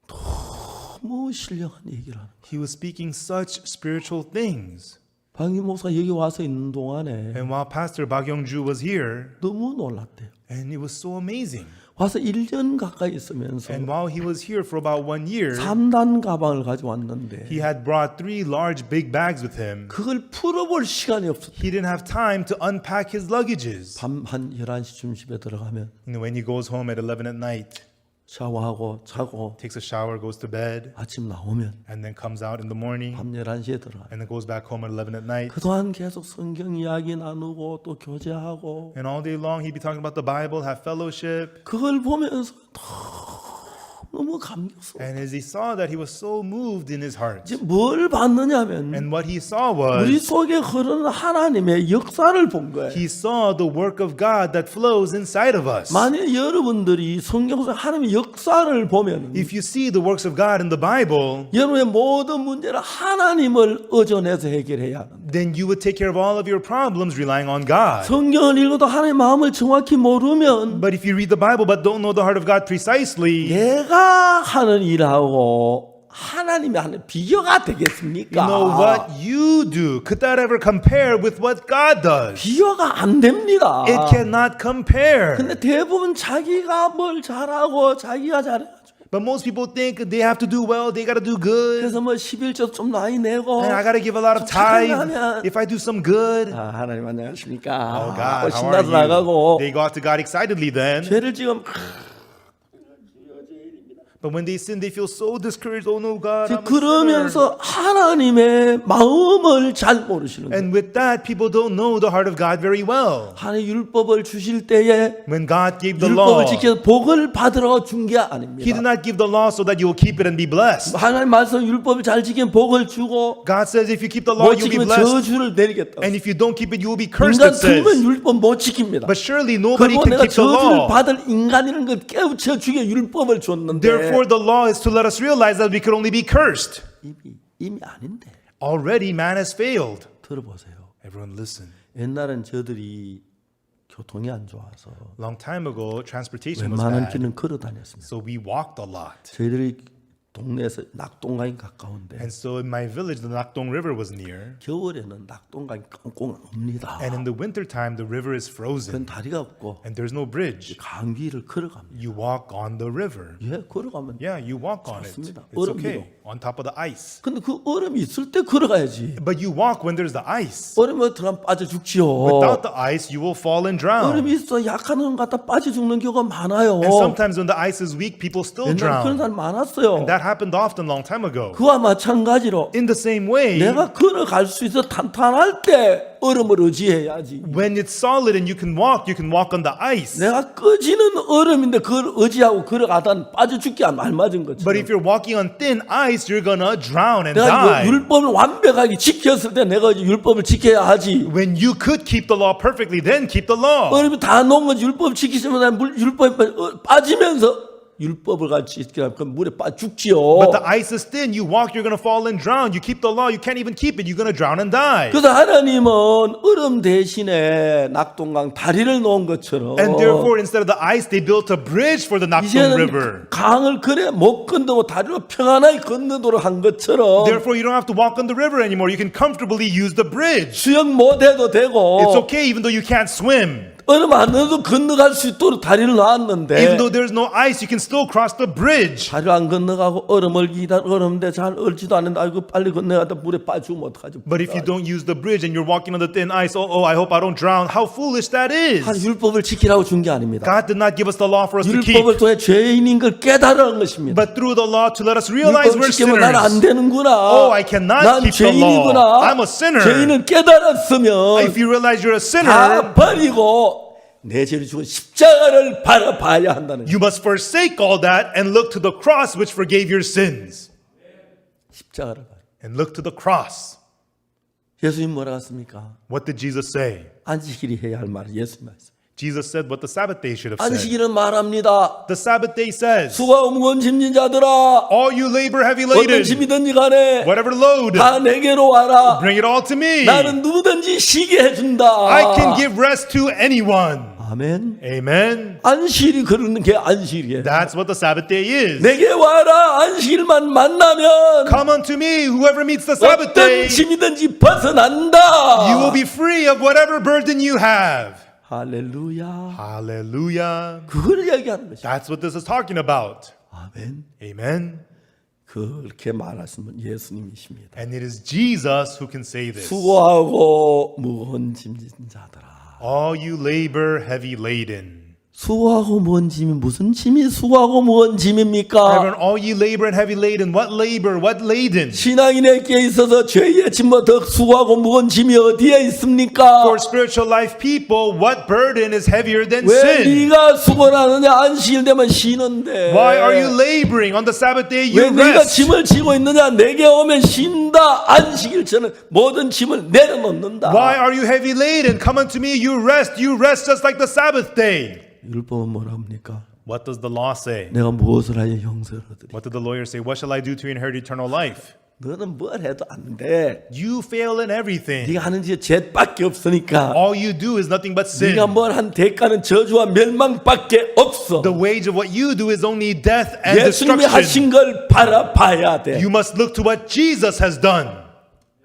너무 신령한 얘기를 하는. He was speaking such spiritual things. 박영준 목사 여기 와서 있는 동안에 And while Pastor Park Youngju was here, 너무 놀랐대요. and it was so amazing. 와서 1년 가까이 있으면서 And while he was here for about 1 year, 3단 가방을 가져왔는데 he had brought 3 large big bags with him. 그걸 풀어볼 시간이 없었대. He didn't have time to unpack his luggages. 밤 한 11시쯤 집에 들어가면 When he goes home at 11 at night, 샤워하고 자고 takes a shower, goes to bed, 아침 나오면 and then comes out in the morning, 밤 11시에 들어가요. and then goes back home at 11 at night. 그동안 계속 성경 이야기 나누고 또 교제하고 And all day long, he'd be talking about the Bible, have fellowship. 그걸 보면서 너무 감격스러워. And as he saw that, he was so moved in his heart. 이제 뭘 봤느냐면 And what he saw 우리 was, 속에 흐르는 하나님의 역사를 본 거예요. he saw the work of God that flows inside of us. 만약 여러분들이 성경 속 하나님의 역사를 보면 If you see the works of God in the Bible, 여러분의 모든 문제를 하나님을 의존해서 해결해야 하는데 then you would take care of all of your problems relying on God. 성경을 읽어도 하나님의 마음을 정확히 모르면 But if you read the Bible but don't know the heart of God precisely, 내가 하는 일하고 하나님이 하는 비교가 되겠습니까? you know what you do. Could that ever compare with what God does? 비교가 안 됩니다. It cannot compare. 근데 대부분 자기가 뭘 잘하고 자기가 잘해가지고 But most people think they have to do well, they got to do good. 그래서 뭐 11조 좀 많이 내고 And I got to give a lot of 좀 착하게 tithe 하면 if I do some good. 아, 하나님 안녕하십니까? Oh God, how 신나서 are you? 나가고 They go out to God excitedly then. 죄를 지금 But when they sin, they feel so discouraged. Oh no, God, I'm a sinner. 그러면서 하나님의 마음을 잘 모르시는 거예요. And with that, people don't know the heart of God very well. 하나님 율법을 주실 때에 When God gave the law, 율법을 지켜서 복을 받으러 준 게 He 아닙니다. did not give the law so that you will keep it and be blessed. 하나님 말씀 율법을 잘 지키면 복을 주고 God says if you keep the law, 못 you'll be 지키면 blessed. 저주를 내리겠다. And if you don't keep it, you will be cursed, 인간 it says. 들면 율법 못 지킵니다. But surely nobody 그리고 can 내가 keep the 저주를 law. 받을 인간이라는 걸 깨우쳐 주게 율법을 줬는데 Therefore, the law is to let us realize that we could only be cursed. 이미 아닌데 Already, man has failed. 들어보세요. Everyone listen. 옛날엔 저들이 교통이 안 좋아서 Long time ago, transportation was 웬만한 bad. 길은 걸어 다녔습니다. So we walked a lot. 저희들이 동네에서 낙동강이 가까운데 And so in my village, the Nakdong River was near. 겨울에는 낙동강이 꽁꽁 옵니다. And in the wintertime, the river is 그건 frozen. 다리가 없고 And there's no bridge. 강 위를 걸어갑니다. You walk on the river. 예, 걸어가면. Yeah, you walk on it. 좋습니다. It's 얼음 okay. On top of the ice. 근데 그 얼음이 있을 때 걸어가야지. But you walk when there's the ice. 얼음에 들어가면 빠져 죽지요. Without the ice, you will fall and drown. 얼음이 있어 약한 얼음 갖다 빠져 죽는 경우가 많아요. And sometimes when the ice is weak, people still 옛날에 그런 drown. 사람 많았어요. And that happened often long time ago. 그와 마찬가지로 In the same way, 내가 걸어갈 수 있어 탄탄할 때 얼음을 의지해야지. when it's solid and you can walk on the ice. 내가 꺼지는 얼음인데 그걸 의지하고 걸어가다 빠져 죽기 안 알맞은 거죠. But if you're walking on thin ice, you're gonna drown and 내가 die. 이거 율법을 완벽하게 지켰을 때 내가 이제 율법을 지켜야 하지. When you could keep the law perfectly, then keep the law. 얼음이 다 녹은 거지. 율법 지키시면 율법이 빠지면서 율법을 같이 지키면 그 물에 빠져 죽지요. But the ice is thin. You walk, you're gonna fall and drown. You keep the law, you can't even keep it. You're gonna drown and die. 그래서 하나님은 얼음 대신에 낙동강 다리를 놓은 것처럼 And therefore, instead of the ice, they built a bridge for the Nakdong 이제는 River. 강을 그래 못 건너고 다리로 평안하게 건너도록 한 것처럼 Therefore, you don't have to walk on the river anymore. You can comfortably use the bridge. 수영 못해도 되고 It's okay even though you can't swim. 얼음 안 넣어도 건너갈 수 있도록 다리를 Even 놨는데 though there's no ice, you can still cross the bridge. 다리를 안 건너가고 얼음을 얼음인데 잘 얼지도 않는데 아이고 빨리 건너가다 물에 빠지면 어떡하지. But if you don't use the bridge and you're walking on the thin ice, I hope I don't drown. How foolish that is. 하나님 율법을 지키라고 준 게 아닙니다. God did not give us the law for us to keep, 율법을 통해 죄인인 걸 깨달은 것입니다. but through the law to let us realize 율법을 we're 지키면 난 안 sinners. 되는구나. Oh, I cannot 난 keep the law. 죄인이구나. I'm a sinner. 죄인은 깨달았으면 If you realize you're a 다 sinner, 버리고 내 죄를 죽은 십자가를 바라봐야 한다는 거예요. you must forsake all that and look to the cross which forgave your sins. 십자가를 봐요. And look to the cross. 예수님 뭐라고 했습니까? What did Jesus say? 안식일이 해야 할 말을 예수님 말씀. Jesus said what the Sabbath day should have said. 안식일은 말합니다. The Sabbath day says, 수고하고 무거운 짐진 자들아 all you labor heavy 어떤 laden, 짐이든지 간에 whatever load, 다 내게로 와라. bring it all to me. 나는 누구든지 쉬게 해준다. I can give rest to anyone. 아멘. Amen. 안식일이 그러는 게 안식일이에요. That's what the Sabbath day is. 내게 와라. 안식일만 만나면 Come unto me, whoever meets the Sabbath day, 어떤 짐이든지 벗어난다. you will be free of whatever burden you have. 할렐루야. Hallelujah. 그걸 이야기하는 것이죠. That's what this is talking about. 아멘. Amen. 그렇게 말하시는 분 예수님이십니다. And it is Jesus who can say this. 수고하고 무거운 짐진 자들아. All you labor heavy laden. 수고하고 무거운 짐이 무슨 짐이 수고하고 무거운 짐입니까? Everyone, all ye labor and heavy laden. What labor? What laden? 신앙인에게 있어서 죄의 짐보다 더 수고하고 무거운 짐이 어디에 있습니까? For spiritual life people, what burden is heavier than 왜 sin? 네가 수고를 하느냐? 안식일 되면 쉬는데. Why are you laboring? On the Sabbath day 왜 you 네가 rest. 짐을 지고 있느냐? 내게 오면 쉰다. 안식일 저는 모든 짐을 내려놓는다. Why are you heavy laden? Come unto me, you rest. You rest just like the Sabbath day. 율법은 뭐라 합니까? What does the law say? 내가 무엇을 하여 형세를 얻으리? What did the lawyer say? What shall I do to inherit eternal life? 너는 뭘 해도 안 돼. You fail in everything. 네가 하는 짓 죄밖에 없으니까. All you do is nothing but sin. 네가 뭘 한 대가는 저주와 멸망밖에 없어. The wage of what you do is only death and 예수님이 destruction. 하신 걸 바라봐야 돼. You must look to what Jesus has done.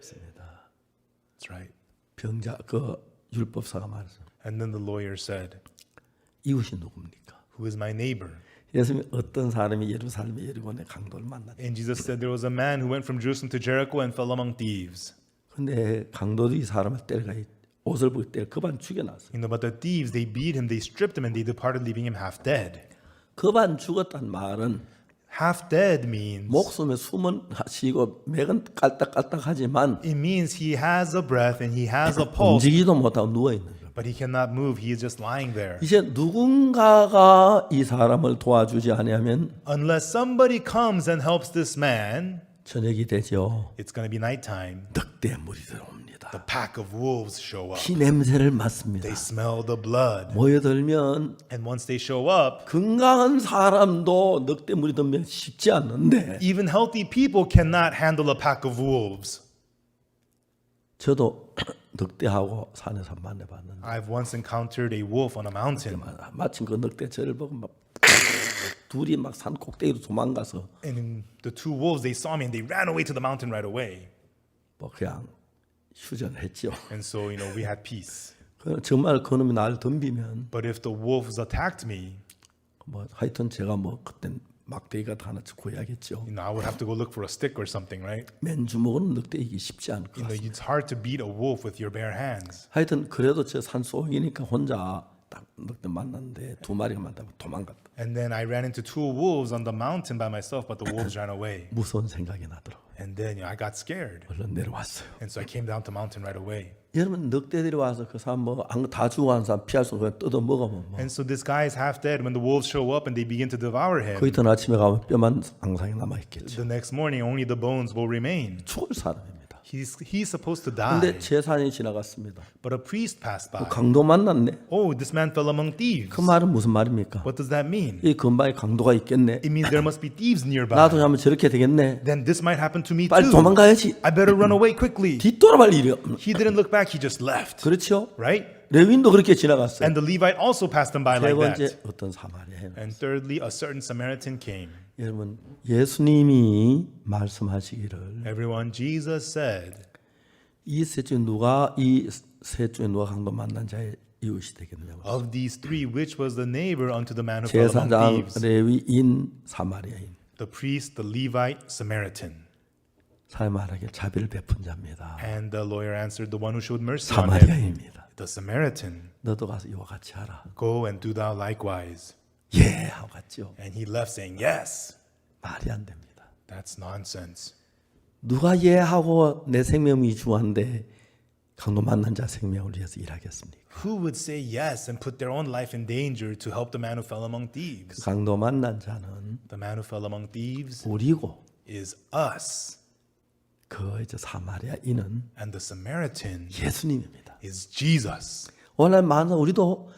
That's right. 병자 그 율법사가 말했어. And then the lawyer said, 이웃이 누굽니까? who is my neighbor? 예수님이 어떤 사람이 예루살렘의 예리고의 강도를 만났다. And Jesus said there was a man who went from Jerusalem to Jericho and fell among thieves. 근데 강도들이 사람을 때려가 옷을 벗고 때려 그반 죽여놨어. You know, but the thieves, they beat him, they stripped him, and they departed, leaving him half dead. 그반 죽었단 말은 Half dead means 목숨에 숨은 쉬고 맥은 깔딱깔딱하지만 it means he has a breath and he has a pulse, 움직이지도 못하고 누워 있는 거예요. but he cannot move. He is just lying there. 이제 누군가가 이 사람을 도와주지 않으면 Unless somebody comes and helps this man, 저녁이 되죠. it's going to be nighttime. 늑대물이 들어옵니다. The pack of wolves show up. 피 냄새를 맡습니다. They smell the blood. 모여들면 And once they show up, 건강한 사람도 늑대물이 들면 쉽지 않는데 even healthy people cannot handle a pack of wolves. 저도 늑대하고 산에서 만나봤는데 I've once encountered a wolf on a mountain. 마침 그 늑대 저를 보고 막 둘이 막 산 꼭대기로 도망가서 And the two wolves, they saw me and they ran away to the mountain right away. 뭐 그냥 휴전했죠. And so, you know, we had peace. 정말 그놈이 날 덤비면 But if the wolves attacked me, 뭐 하여튼 제가 뭐 그땐 막대기가 하나 구해야겠죠. you know, I would have to go look for a stick or something, right? 맨주먹으로는 늑대 이기 쉽지 않을 것 You know, 같습니다. it's hard to beat a wolf with your bare hands. 하여튼 그래도 저 산속이니까 혼자 딱 늑대 만났는데 두 마리가 만나면 도망갔다. And then I ran into two wolves on the mountain by myself, but the wolves ran away. 무서운 생각이 나더라고요. And then, you know, I got scared. 얼른 내려왔어요. And so I came down to the mountain right away. 여러분 늑대들이 와서 그 사람 뭐다 죽어간 사람 피할 수 없고 뜯어 먹으면 뭐 And so this guy is half dead. When the wolves show up and they begin to devour him, 그 이튿 아침에 가면 뼈만 앙상이 남아 있겠죠. the next morning only the bones will remain. 죽을 사람입니다. He's supposed to 근데 die. 제사장이 지나갔습니다. But a priest passed by. 강도 만났네. Oh, this man fell among thieves. 그 말은 무슨 말입니까? What does that mean? 이 근방에 강도가 있겠네. It means there must be thieves nearby. 나도 하면 저렇게 되겠네. Then this might happen to me 빨리 too. 도망가야지. I better run away quickly. 뒤돌아볼 일이 없. He didn't look back. He just left. 그렇죠? Right? 레윈도 그렇게 지나갔어요. And the Levite also passed him by 세 like 번째 that. 어떤 사마리아인. And thirdly, a certain Samaritan came. 여러분 예수님이 말씀하시기를 Everyone, Jesus said, 이 셋 중에 누가 이 셋 중에 누가 강도 만난 자의 이웃이 되겠느냐고. of these three, which was the neighbor unto the man who fell among 제사장, thieves? 레위인, 사마리아인. The priest, the Levite, Samaritan. 사람 말하기에 자비를 베푼 자입니다. And the lawyer answered, the one who showed mercy on him. 사마리아입니다. The Samaritan. 너도 가서 이와 같이 하라. Go and do thou likewise. 예 하고 갔죠. And he left saying, yes. 말이 안 됩니다. That's nonsense. 누가 예 하고 내 생명이 중요한데 강도 만난 자 생명을 위해서 일하겠습니까? Who would say yes and put their own life in danger to help the man who fell among thieves? 강도 만난 자는 The man who fell among thieves 우리고 is us. 그 이제 사마리아인은 And the Samaritan 예수님입니다. is Jesus. 오늘 많은 우리도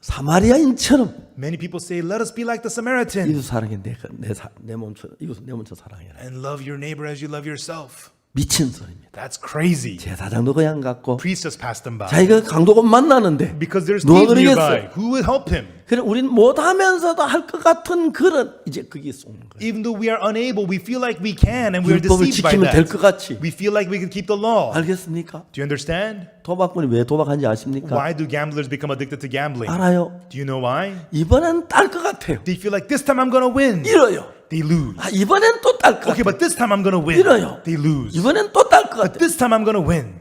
사마리아인처럼 Many people say, let us be like the Samaritan 이웃 사랑해 내 몸처럼 이웃 내 몸처럼 사랑해라. and love your neighbor as you love yourself. 미친 소리입니다. That's crazy. 제사장도 그냥 갔고 Priest just passed them by. 자기가 강도가 만나는데 Because there's 누가 thieves nearby. 그러겠어? Who would help him? 그래 우린 못하면서도 할 것 같은 그런 이제 그게 쏘는 거예요. Even though we are unable, we feel like we can and we are 율법을 deceived by 지키면 될 것 that. 같이. We feel like we can keep the law. 알겠습니까? Do you understand? 도박꾼이 왜 도박하는지 아십니까? Why do gamblers become addicted to gambling? 알아요. Do you know why? 이번엔 딸 것 같아요. They feel like this time I'm gonna win. 잃어요. They lose. 아, 이번엔 또 딸 것 Okay, 같아요. but this time I'm gonna win. 잃어요. They lose. 이번엔 또 딸 것 But 같아요. this time I'm gonna win.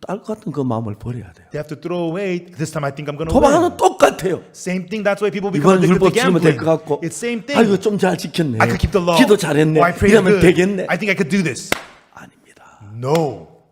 딸 것 같은 그 마음을 버려야 돼요. They have to throw away. This time I think I'm gonna 도박하는 win. 똑같아요. Same thing. That's why people become 이번 addicted to 율법 지키면 될 gambling. 것 같고 It's same thing. 아이고 좀 잘 지켰네. I could keep the law. 기도 잘했네. Oh, I prayed 이러면 good. 되겠네. I think I could do this. 아닙니다. No.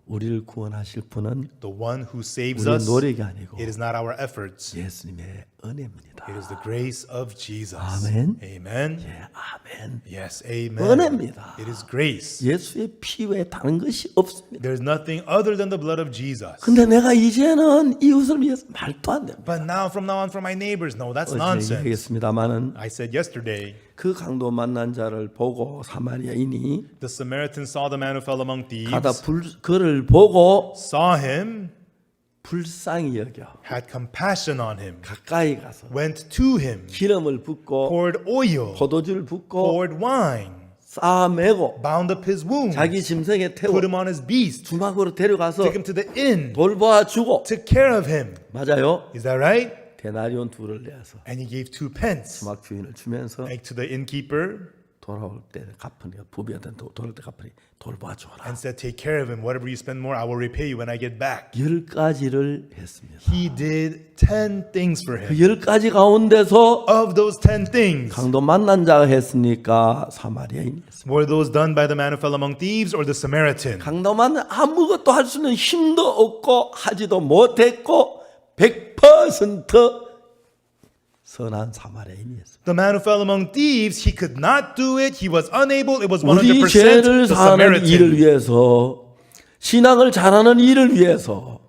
우리를 구원하실 분은 The one who saves 우리의 us, 노력이 아니고 it is not our efforts. 예수님의 은혜입니다. It is the grace of Jesus. 아멘. Amen. 예, 아멘. Yes, amen. 은혜입니다. It is grace. 예수의 피 외에 다른 것이 없습니다. There's nothing other than the blood of Jesus. 근데 내가 이제는 이웃을 위해서 말도 안 됩니다. But now, from now on, for my neighbors, no, that's 어제 nonsense. 얘기했습니다마는 I said yesterday, 그 강도 만난 자를 보고 사마리아인이 the Samaritan saw the man who fell among 가다 thieves, 그를 보고 saw him, 불쌍히 여겨 had compassion on him, 가까이 가서 went to him, 기름을 붓고 poured oil, 포도주를 붓고 poured wine, 싸매고 bound up his wounds, 자기 짐승에 태워 put him on his beast, 주막으로 데려가서 took him to the inn, 돌보아 주고 took care of him. 맞아요. Is that right? 데나리온 둘을 내서 And he gave 2 pence 주막 주인을 주면서 like to the innkeeper 돌아올 때 갚으니까 부비한테 돌아올 때 갚으니 돌보아 주어라. and said, take care of him. Whatever you spend more, I will repay you when I get back. 10가지를 했습니다. He did 10 things for 그 him. 10가지 가운데서 Of those 10 things, 강도 만난 자가 했으니까 사마리아인이 했습니다. were those done by the man who fell among thieves or the Samaritan? 강도 만난 아무것도 할 수 있는 힘도 없고 하지도 못했고 100% 선한 사마리아인이었습니다. The man who fell among thieves, he could not do it. He was unable. It was 우리 100% 죄를 the 사는 일을 Samaritan. 위해서 신앙을 잘하는 일을 위해서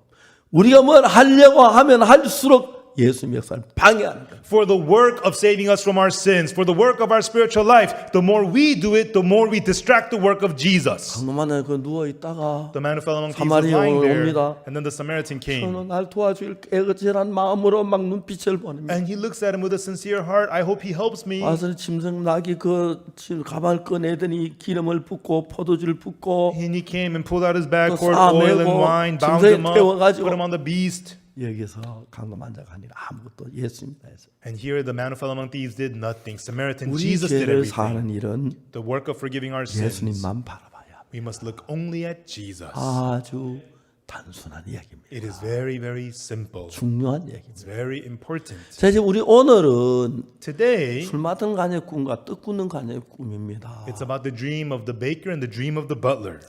우리가 뭘 하려고 하면 할수록 예수님 역사를 방해하는 거예요. For the work of saving us from our sins, for the work of our spiritual life, the more we do it, the more we distract the work of Jesus. 강도 만나서 그 누워 있다가 The man who fell among thieves was 사마리아 lying there, 옵니다. and then the Samaritan came. 저는 날 도와줄 애거절한 마음으로 막 눈빛을 보냅니다. And he looks at him with a sincere heart. I hope he helps me. 와서 짐승 나귀 그 가발 꺼내더니 기름을 붓고 포도주를 붓고 And he came and pulled out his bag, 또 poured oil and 싸매고 wine, bound 짐승에 him up, 태워가지고 put him on the beast. 여기서 강도 만자가 아니라 아무것도 예수님다 해서 And here the man who fell among thieves did nothing. Samaritan, 우리 Jesus did 죄를 everything. 사는 일은 The work of forgiving our sins, 예수님만 바라봐야 합니다. we must look only at Jesus. 아주 단순한 이야기입니다. It is very, very simple. 중요한 얘기입니다. It's very important. 자, 이제 우리 오늘은 Today, 술 맡은 간의 꿈과 떡 굽는 간의 꿈입니다. it's about the dream of the baker and the dream of the butler.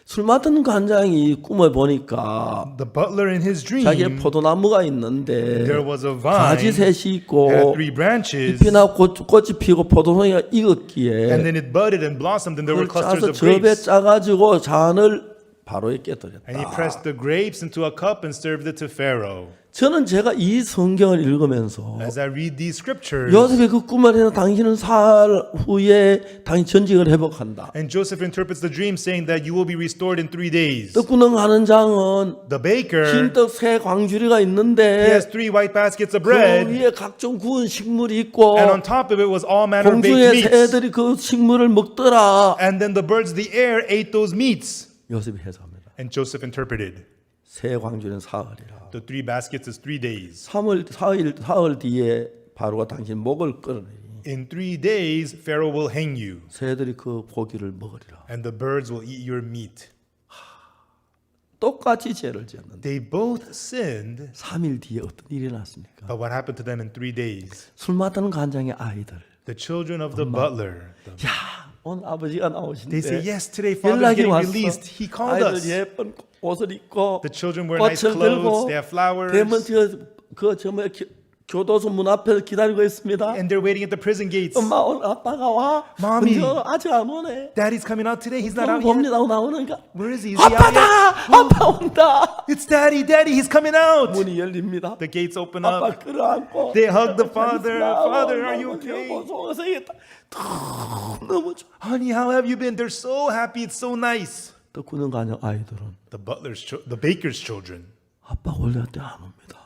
술 맡은 간장이 꿈을 보니까 The butler in his 자기의 dream, 포도나무가 있는데 there was a 가지 vine, 셋이 있고 had 3 branches, 잎이 나고 꽃이 피고 포도송이가 익었기에 and then it budded and blossomed, and there were 그걸 clusters 짜서 of 접에 grapes. 짜가지고 잔을 바로에 깨뜨렸다. And he pressed the grapes into a cup and served it to Pharaoh. 저는 제가 이 성경을 읽으면서 As I read these scriptures, 요셉이 그 꿈을 해서 당신은 살 후에 당신 전직을 회복한다. and Joseph interprets the dream saying that you will be restored in 3 days. 떡구멍 하는 장은 The baker, 흰떡 세 광주리가 he 있는데 has 3 white baskets of 그 bread, 위에 각종 구운 식물이 있고 and on top of it was all manner of baked 공중의 meats. 새들이 그 식물을 먹더라. And then the birds of the air ate those meats. 요셉이 해석합니다. And Joseph interpreted, 새 광주리는 사흘이라. the 3 baskets is 3 days. 3일 뒤에 바로가 당신 목을 끌어내니 In 3 days, Pharaoh will hang you, 새들이 그 고기를 먹으리라. and the birds will eat your meat. 똑같이 죄를 지었는데 They both sinned, 3일 뒤에 어떤 일이 났습니까? but what happened to them in 3 days? 술 맡는 간장의 아이들. The children of the butler, 야, 오늘 아버지가 나오신데 they say, yes, today Father's 연락이 getting 왔어. released. He called 아이들 us. 예쁜 옷을 입고 The children wear nice 꽃을 clothes. 들고 They have flowers. 대문 그저 뭐야 교도소 문 앞에서 기다리고 있습니다. And they're waiting at the prison gates. 엄마 오늘 아빠가 와. Mommy. 근데 아직 안 오네. Daddy's coming out today. He's not 오늘 out yet. 봅니다. 나오니까 Where is he? Is he out yet? 아빠다. 아빠 온다. It's Daddy. Daddy, he's coming out. 문이 열립니다. The gates open 아빠 up. 끌어안고 They hug the father. Father, are you okay? 속에서 이게 너무 좋아. Honey, how have you been? They're so happy. It's so nice. 또 구는 간장 아이들은 The baker's children. 아빠 원래 때 안 옵니다.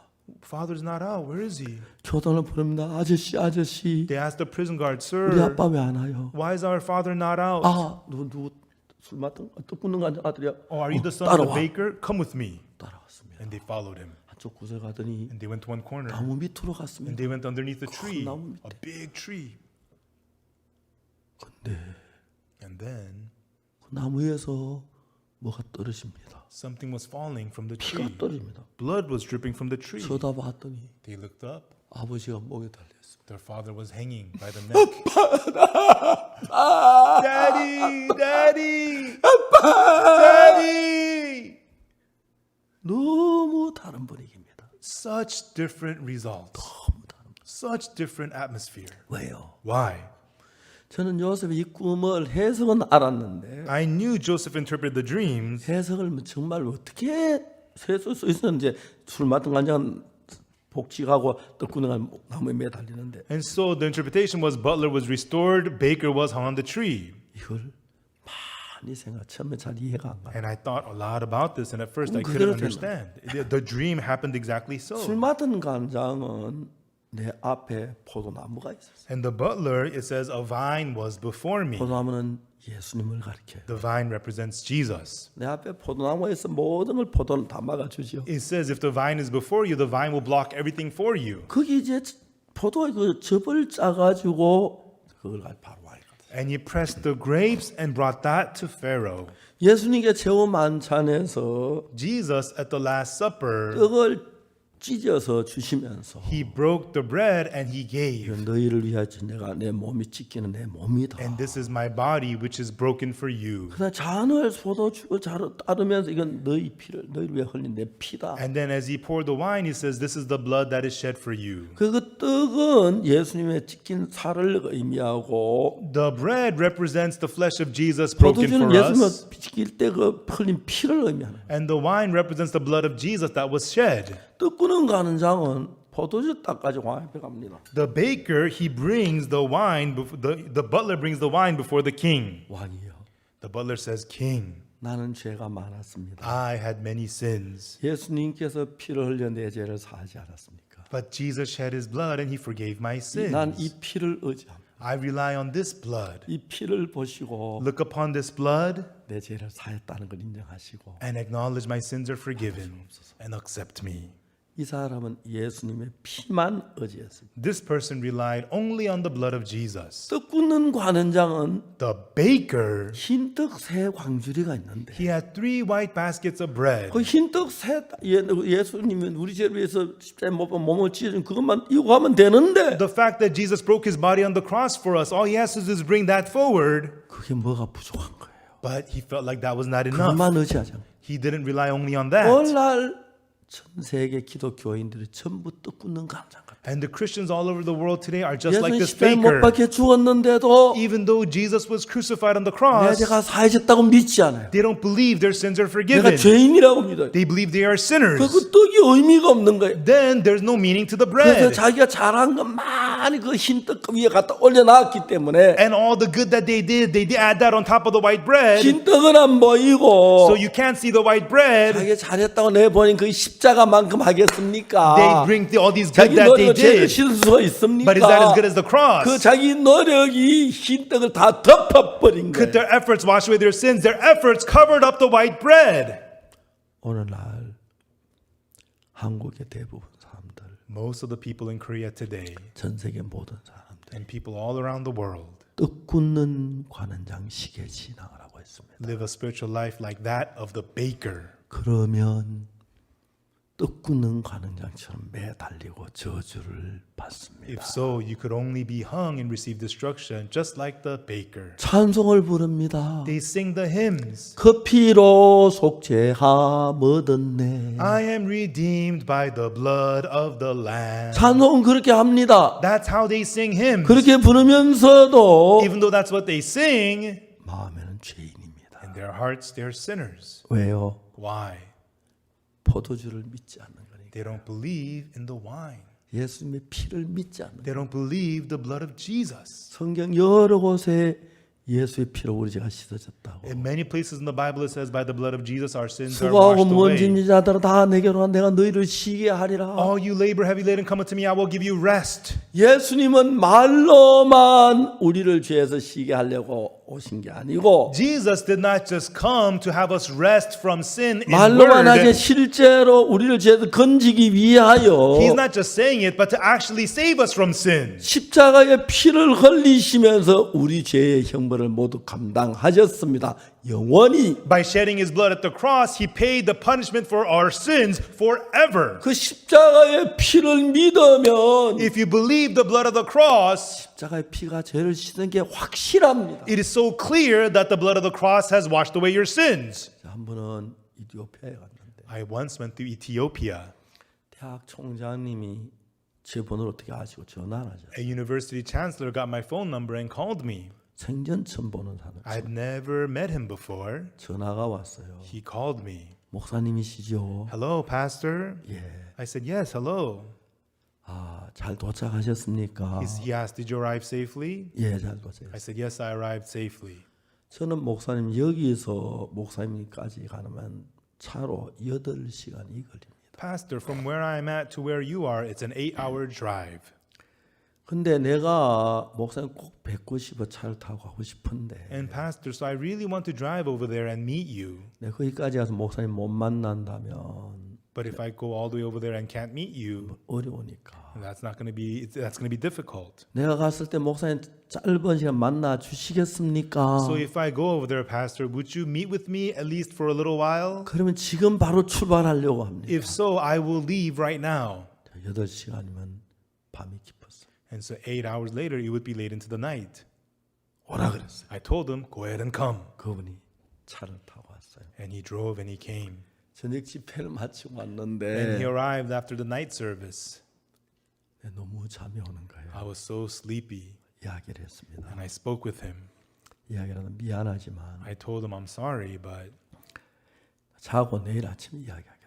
Father's not out. Where is he? 교단을 부릅니다. 아저씨 아저씨 They asked the prison guard, 우리 sir, 아빠 왜 안 와요? why is our father not out? 아 누구 술 맡은 또 굽는 간장 아들이야. Oh, are you the son of the 따라와. baker? Come with me. 따라왔습니다. And they followed him. 한쪽 곳에 가더니 And they went to one corner. 나무 밑으로 And 갔습니다. they went underneath the tree. 나무 밑에. A big tree. 근데 And then 그 나무에서 뭐가 떨어집니다. something was falling from the 피가 tree. 떨어집니다. Blood was dripping from the tree. 쳐다봤더니 They looked up. 아버지가 목에 달렸습니다. Their father was hanging by the neck. Daddy! Daddy! Daddy! 너무 다른 분위기입니다. Such different results. 너무 다른. Such different atmosphere. 왜요? Why? 저는 요셉이 이 꿈을 해석은 알았는데 I knew Joseph interpreted the dreams, 해석을 정말 어떻게 해석할 수 있었는지 술 맡은 간장은 복직하고 떡구멍 나무에 매달리는데 and so the interpretation was Butler was restored, Baker was hung on the tree. 이걸 많이 생각 처음에 잘 이해가 안 가요. And I thought a lot about this, and at first I 그대로 couldn't 됐나? understand. The dream happened exactly 술 so. 맡은 간장은 내 앞에 포도나무가 있었어요. And the butler, it says, a vine was before me. 포도나무는 예수님을 가리켜요. The vine represents Jesus. 내 앞에 포도나무에서 모든 걸 포도를 다 막아주죠. It says if the vine is before you, the vine will block everything for you. 거기 이제 포도의 그 즙을 짜가지고 그걸 바로 와요. And he pressed the grapes and brought that to Pharaoh. 예수님께 제후 만찬에서 Jesus at the Last Supper, 떡을 찢어서 주시면서 he broke the bread and he gave. 너희를 위하여 내가 내 몸이 찢기는 내 몸이다. And this is my body which is broken for you. 그러나 잔을 포도주를 따르면서 이건 너희 피를 너희를 위해 흘린 내 피다. And then as he poured the wine, he says, this is the blood that is shed for you. 그 떡은 예수님의 찢긴 살을 의미하고 The bread represents the flesh of Jesus broken 포도주는 for 예수님을 us. 찢길 때 그 흘린 피를 의미하는. And the wine represents the blood of Jesus that was shed. 떡 꾸는 가는 장은 포도주 딱까지 왕 앞에 갑니다. The baker, he brings the wine, the butler brings the wine before the king. 왕이요. The butler says, King, 나는 죄가 많았습니다. I had many sins. 예수님께서 피를 흘려 내 죄를 사하지 않았습니까? But Jesus shed his blood and he forgave my 난 이 sins. 피를 의지합니다. I rely on this blood. 이 피를 보시고 Look upon this blood 내 죄를 사했다는 걸 인정하시고 and acknowledge my sins are forgiven and accept me. 이 사람은 예수님의 피만 의지했습니다. This person relied only on the blood of Jesus. 떡 굽는 관원장은 The baker, 흰떡 세 광주리가 있는데 he had 3 white baskets of bread. 그 흰떡 세 예수님은 우리 죄를 위해서 십자가에 못 박아 몸을 찢어준 그것만 이거 하면 되는데 The fact that Jesus broke his body on the cross for us, all he has to do is bring that forward. 그게 뭐가 부족한 거예요. But he felt like that was not enough. 그것만 의지하자. He didn't rely only on that. 오늘날 전 세계 기독교인들이 전부 떡 굽는 간장 같아요. And the Christians all over the world today are just like 예수님 this 십자가에 못 baker. 박혀 죽었는데도 Even though Jesus was crucified on the 내 cross, 죄가 사해졌다고 믿지 않아요. they don't believe their sins are 내가 forgiven. 죄인이라고 믿어요. They believe they are sinners. 그 떡이 의미가 없는 거예요. Then there's no meaning to the 그래서 bread. 자기가 잘한 것 많이 그 흰떡 위에 갖다 올려놨기 때문에 And all the good that they did add that on top of the white bread. 흰떡은 안 보이고 So you can't see the white bread. 자기가 잘했다고 내보니 그 십자가만큼 하겠습니까? They bring all these good 자기 that they 노력으로 죄를 did. 씻을 수가 있습니까? But is that as good as the cross? 그 자기 노력이 흰떡을 다 덮어버린 Could 거예요. their efforts wash away their sins? Their efforts covered up the white bread. 오늘날 한국의 대부분 사람들, Most of the people in Korea today 전 세계 모든 사람들 and people all around the world 떡 굽는 관원장식의 신앙을 하고 있습니다. live a spiritual life like that of the baker. 그러면 떡 굽는 관원장처럼 매달리고 저주를 받습니다. If so, you could only be hung and receive destruction, just like the baker. 찬송을 부릅니다. They sing the hymns. 그 피로 속죄함 얻었네. I am redeemed by the blood of the Lamb. 찬송은 그렇게 합니다. That's how they sing hymns. 그렇게 부르면서도 Even though that's what they sing, 마음에는 죄인입니다. in their hearts they're sinners. 왜요? Why? 포도주를 믿지 않는 거니까. They don't believe in the wine. 예수님의 피를 믿지 않는 거니까. They don't believe the blood of Jesus. 성경 여러 곳에 예수의 피로 우리 죄가 씻어졌다고. In many places in the Bible it says by the blood of Jesus our sins are 수고하고 washed 무거운 away. 짐진 자들아 다 내게로 와 내가 너희를 쉬게 하리라. All you labor heavy laden come unto me I will give you rest. 예수님은 말로만 우리를 죄에서 쉬게 하려고 오신 게 아니고 Jesus did not just come to have us rest from sin in 말로만 하게 word. 실제로 우리를 죄에서 건지기 위하여 He's not just saying it but to actually save us from sin. 십자가의 피를 흘리시면서 우리 죄의 형벌을 모두 감당하셨습니다. 영원히. By shedding his blood at the cross, he paid the punishment for our sins forever. 그 십자가의 피를 믿으면 If you believe the blood of the cross, 십자가의 피가 죄를 씻는 게 확실합니다. it is so clear that the blood of the cross has washed away your sins. 한 분은 이디오피아에 갔는데 I once went through Ethiopia. 대학 총장님이 제 번호를 어떻게 아시고 전화를 하죠. A university chancellor got my phone number and called me. 생전 처음 보는 사람. I'd never met him before. 전화가 왔어요. He called me. 목사님이시죠? Hello, pastor. 예. I said, yes, hello. 아, 잘 도착하셨습니까? He asked, did you arrive safely? 예, 잘 도착했어요. I said, yes, I arrived safely. 저는 목사님 여기서 목사님까지 가면 차로 8시간이 걸립니다. Pastor, from where I'm at to where you are, it's an 8-hour drive. 근데 내가 목사님 꼭 뵙고 싶어 차를 타고 가고 싶은데 And pastor, so I really want to drive over there and meet you. 내가 거기까지 가서 목사님 못 만난다면 But if I go all the way over there and can't meet you, 어려우니까 that's going to be difficult. 내가 갔을 때 목사님 짧은 시간 만나 주시겠습니까? So if I go over there, pastor, would you meet with me at least for a little while? 그러면 지금 바로 출발하려고 합니다. If so, I will leave right now. 8시간이면 밤이 깊었어요. And so 8 hours later, it would be late into the night. 오라 그랬어요. I told him, go ahead and come. 그분이 차를 타고 왔어요. And he drove and he came. 저녁 집회를 마치고 And 왔는데 he arrived after the night service. 너무 잠이 오는 거예요. I was so sleepy. 이야기를 했습니다. And I spoke with him. 이야기를 하면 미안하지만 I told him, I'm sorry, but 자고 내일 아침에 이야기하겠다.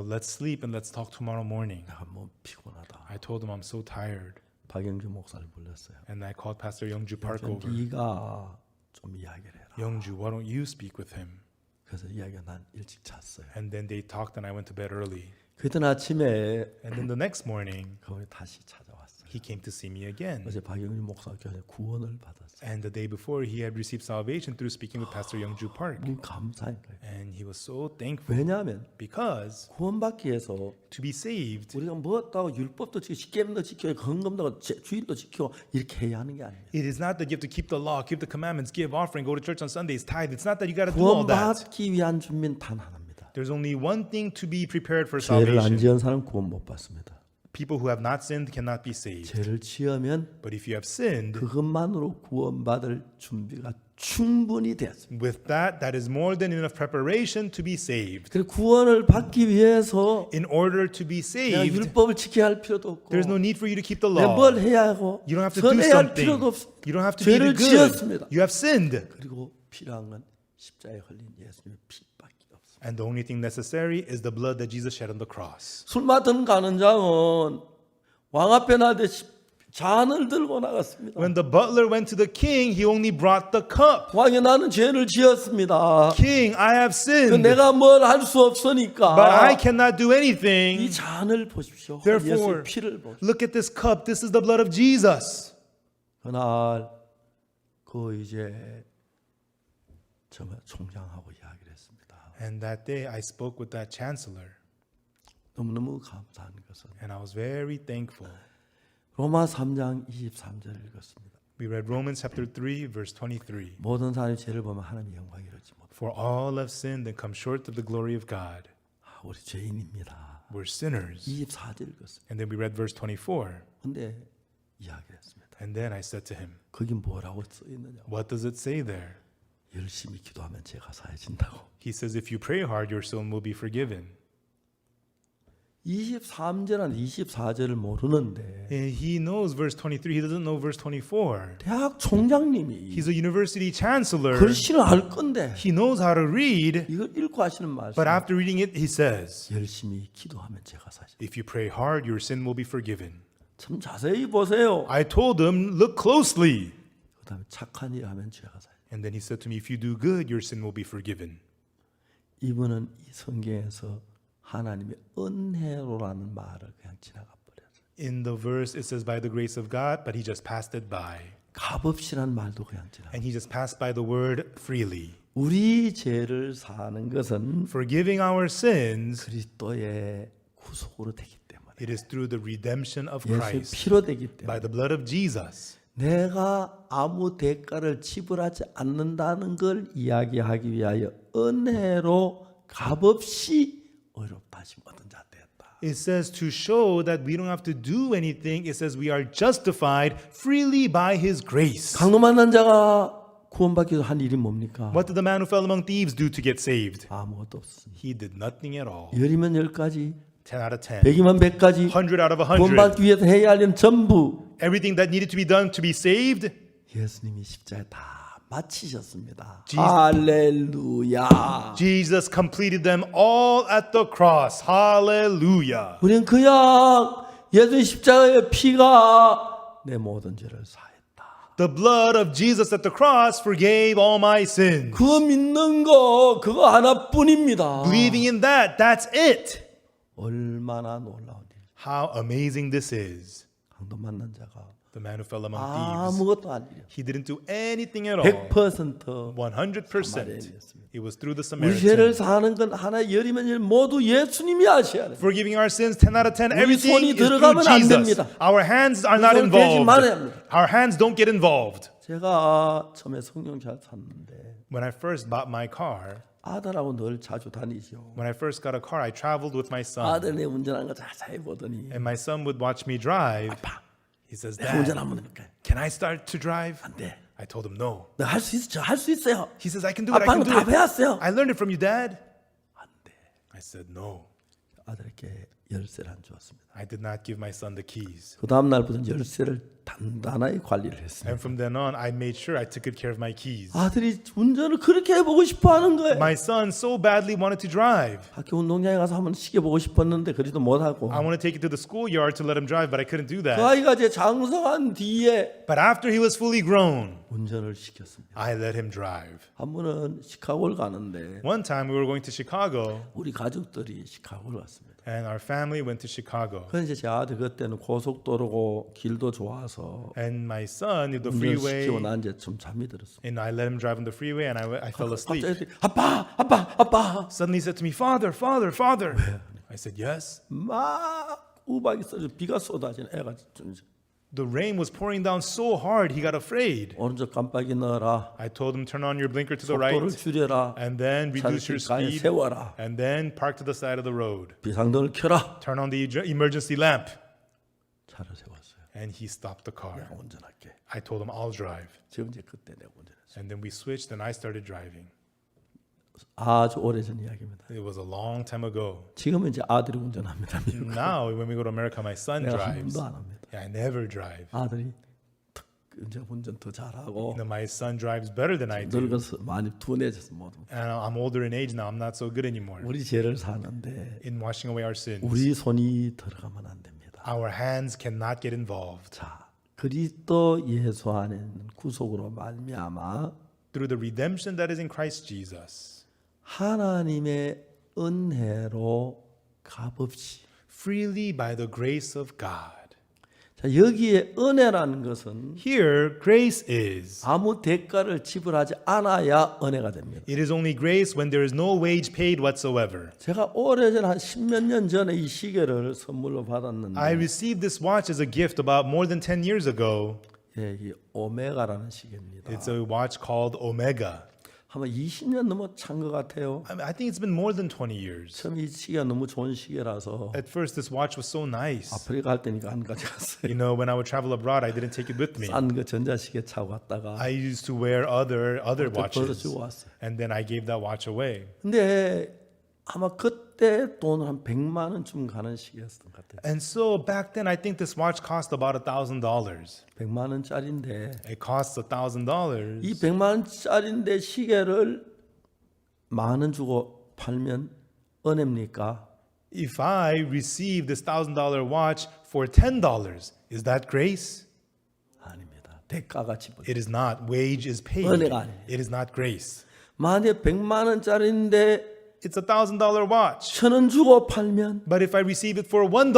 let's sleep and let's talk tomorrow morning. 내가 뭐 피곤하다. I told him I'm so tired. 박영주 목사를 불렀어요. And I called Pastor Youngju Park over. 네가 좀 이야기를 해라. Youngju, why don't you speak with him? 그래서 이야기가 난 일찍 잤어요. And then they talked and I went to bed early. 그때 아침에 And then the next morning, 그분이 다시 찾아왔어요. he came to see me again. 어제 박영주 목사가 구원을 받았어요. And the day before, he had received salvation through speaking with Pastor Youngju Park. 너무 감사한 거예요. And he was so thankful 왜냐하면 because 구원받기 위해서 to be saved, 우리가 뭐다고 율법도 지키고 십계명도 지키고 헌금도 주일도 지키고 이렇게 해야 하는 게 아닙니다. it is not that you have to keep the law, keep the commandments, give offering, go to church on Sundays, tithe. It's not that you got to do all that. 구원받기 위한 준비는 단 하나입니다. There's only one thing to be prepared for 죄를 안 salvation. 지은 사람 구원 못 받습니다. People who have not sinned cannot be saved. 죄를 지으면 But if you have sinned, 그것만으로 구원받을 준비가 충분히 되었습니다. with that, that is more than enough preparation to be saved. 그래서 구원을 받기 위해서 In order to be 내가 saved, 율법을 지켜야 할 필요도 없고 there's no need for you to keep the 내가 뭘 law. 해야 하고 You don't have to do 선해야 할 something. 필요도 없습니다. You don't have to be 죄를 the good. 지었습니다. You have sinned. 그리고 필요한 건 십자가에 흘린 예수님의 피밖에 없습니다. And the only thing necessary is the blood that Jesus shed on the cross. 술 맡은 가는 장은 왕 앞에 나듯이 잔을 들고 나갔습니다. When the butler went to the king, he only brought the cup. 왕이 나는 죄를 지었습니다. King, I have sinned, 내가 뭘 할 수 없으니까 but I cannot do 이 anything. 잔을 보십시오. Therefore, 예수의 피를 보십시오. look at this cup. This is the blood of Jesus. 그날 그 이제 정말 총장하고 이야기를 했습니다. And that day, I spoke with that chancellor, 너무너무 감사한 것은 and I was very thankful. 로마 3장 23절을 읽었습니다. We read Romans chapter 3, verse 23. 모든 사람이 죄를 보면 하나님의 영광을 이루지 못. For all have sinned and come short of the glory of God. 우리 죄인입니다. We're sinners. 24절 읽었습니다. And then we read verse 24. 근데 이야기를 했습니다. And then I said to him, 거기 뭐라고 써 있느냐? what does it say there? 열심히 기도하면 죄가 사해진다고. He says, if you pray hard, your sin will be forgiven. 23절한 24절을 모르는데 And he knows verse 23. He doesn't know verse 24. 대학 총장님이 He's a university chancellor. 글씨를 알 건데 He knows how to read. 이걸 읽고 하시는 말씀. But after reading it, he says, 열심히 기도하면 죄가 사해진다. if you pray hard, your sin will be forgiven. 참 자세히 보세요. I told him, look closely. 그다음에 착한 일 하면 죄가 사해진다. And then he said to me, if you do good, your sin will be forgiven. 이분은 이 성경에서 하나님의 은혜로라는 말을 그냥 지나가 버렸어요. In the verse, it says by the grace of God, but he just passed it by. 값없이란 말도 그냥 지나가. And he just passed by the word freely. 우리 죄를 사는 것은 Forgiving our sins, 그리스도의 구속으로 되기 때문에 it is through the redemption of 예수의 Christ, 피로 되기 by 때문에 the blood of Jesus. 내가 아무 대가를 지불하지 않는다는 걸 이야기하기 위하여 은혜로 값없이 어렵다 하심 얻은 자 되었다. It says to show that we don't have to do anything. It says we are justified freely by his grace. 강도 만난 자가 구원받기 위해서 한 일이 뭡니까? What did the man who fell among thieves do to get saved? 아무것도 없습니다. He did nothing at all. 10이면 10가지, 10 out of 10. 100이면 100가지, 100 out of 100. 구원받기 위해서 해야 할 일은 전부 Everything that needed to be done to be saved, 예수님이 십자가에 다 마치셨습니다. Jesus- 할렐루야. Jesus completed them all at the cross. Hallelujah. 우리는 그냥 예수님 십자가의 피가 내 모든 죄를 사했다. The blood of Jesus at the cross forgave all my sins. 그거 믿는 거 그거 하나뿐입니다. Believing in that, that's it. 얼마나 놀라운 일. How amazing this is. 강도 만난 자가 The man who fell among thieves. 아무것도 아니에요. He didn't do anything at all. 100% 100%. It was through the 우리 죄를 Samaritan. 사는 건 하나 열이면 열 모두 예수님이 하셔야 돼요. Forgiving our sins, 10 out of 10. 우리 Everything 손이 is through 들어가면 안 Jesus. 됩니다. Our hands are not 손 대지 말아야 involved. 합니다. Our hands don't get involved. 제가 처음에 성경차 샀는데 When I first bought my car, 아들하고 늘 자주 다니죠. when I first got a car, I traveled with my son. 아들이 운전하는 거 자세히 보더니 And my son would watch me drive. 아빠, He says, 내가 Dad, 운전하면 됩니까? can I start to drive? 안 돼. I told him no. 너 할 수 있어. 할 수 있어요. He says, I can do it. I 아빠는 can 다 do it. 배웠어요. I learned it from you, Dad. 안 돼. I said, no. 아들에게 열쇠를 안 주었습니다. I did not give my son the keys. 그 다음 날부터는 열쇠를 단단하게 관리를 했습니다. And from then on, I made sure I took good care of my keys. 아들이 운전을 그렇게 해보고 싶어하는 거예요. My son so badly wanted to drive. 학교 운동장에 가서 한번 시켜보고 싶었는데 그래도 못하고 I want to take it to the schoolyard to let him drive, but I couldn't do 그 that. 아이가 이제 장성한 뒤에 But after he was fully grown, 운전을 시켰습니다. I let him drive. 한 번은 시카고를 가는데 One time we were going to Chicago, 우리 가족들이 시카고를 갔습니다. and our family went to Chicago. 그런데 제 아들 그때는 고속도로고 길도 좋아서 And my son, the freeway, 운전시키고 난 이제 좀 잠이 들었습니다. and I let him drive on the freeway, and I fell asleep. 갑자기 아빠 Suddenly he said to me, Father, Father, Father. I said, yes. 막 우박이 쏟아 비가 쏟아지는 애가 좀 The rain was pouring down so hard, he got afraid. 오른쪽 깜빡이 넣어라. I told him, turn on your blinker to the 속도를 right, 줄여라. and then 차를 reduce your 길가에 speed, 세워라. and then park to the side of the road. 비상등을 켜라. Turn on the emergency lamp. 차를 세웠어요. And he stopped the car. 내가 운전할게. I told him, I'll drive. 지금 이제 그때 내가 운전했어요. And then we switched, and I started driving. 아주 오래전 이야기입니다. It was a long time ago. 지금은 이제 아들이 운전합니다. 미국. Now, when we go to America, my son 내가 한 drives. 번도 안 합니다. Yeah, I never drive. 아들이 이제 운전 더 잘하고 My son drives better than I do. 늙어서 많이 둔해져서 못. And I'm older in age now. I'm not so good anymore 우리 죄를 사는데 in washing away our sins. 우리 손이 들어가면 안 됩니다. Our hands cannot get involved. 자, 그리스도 예수 안에 있는 구속으로 말미암아 Through the redemption that is in Christ Jesus, 하나님의 은혜로 값없이. freely by the grace of God. 자, 여기에 은혜라는 것은 Here, grace is. 아무 대가를 지불하지 않아야 은혜가 됩니다. It is only grace when there is no wage paid whatsoever. 제가 오래전 한 십몇 년 전에 이 시계를 선물로 받았는데 I received this watch as a gift about more than 10 years ago. 예, 이 오메가라는 시계입니다. It's a watch called Omega. 아마 20년 넘어 찬 것 같아요. I think it's been more than 20 years. 처음 이 시계가 너무 좋은 시계라서 At first, this watch was so nice. 아프리카 갈 때니까 안 가져갔어요. You know, when I would travel abroad, I didn't take it with me. 싼 거 전자시계 차고 갔다가 I used to wear other 벌써 watches, 주고 왔어요. and then I gave that watch away. 근데 아마 그때 돈 한 100만 원쯤 가는 시계였던 것 같아요. And so back then, I think this watch cost about $1,000. 100만 원짜리인데 It costs $1,000. 이 100만 원짜리인데 시계를 10,000원 주고 팔면 은혜입니까? If I receive this $1,000 watch for $10, is that grace? 아닙니다. 대가가 지불. It is not. Wage is paid. 은혜가 아니에요. It is not grace. 만약에 100만 원짜리인데 It's $1,000 watch. 1,000원 주고 팔면 But if I receive it for $1,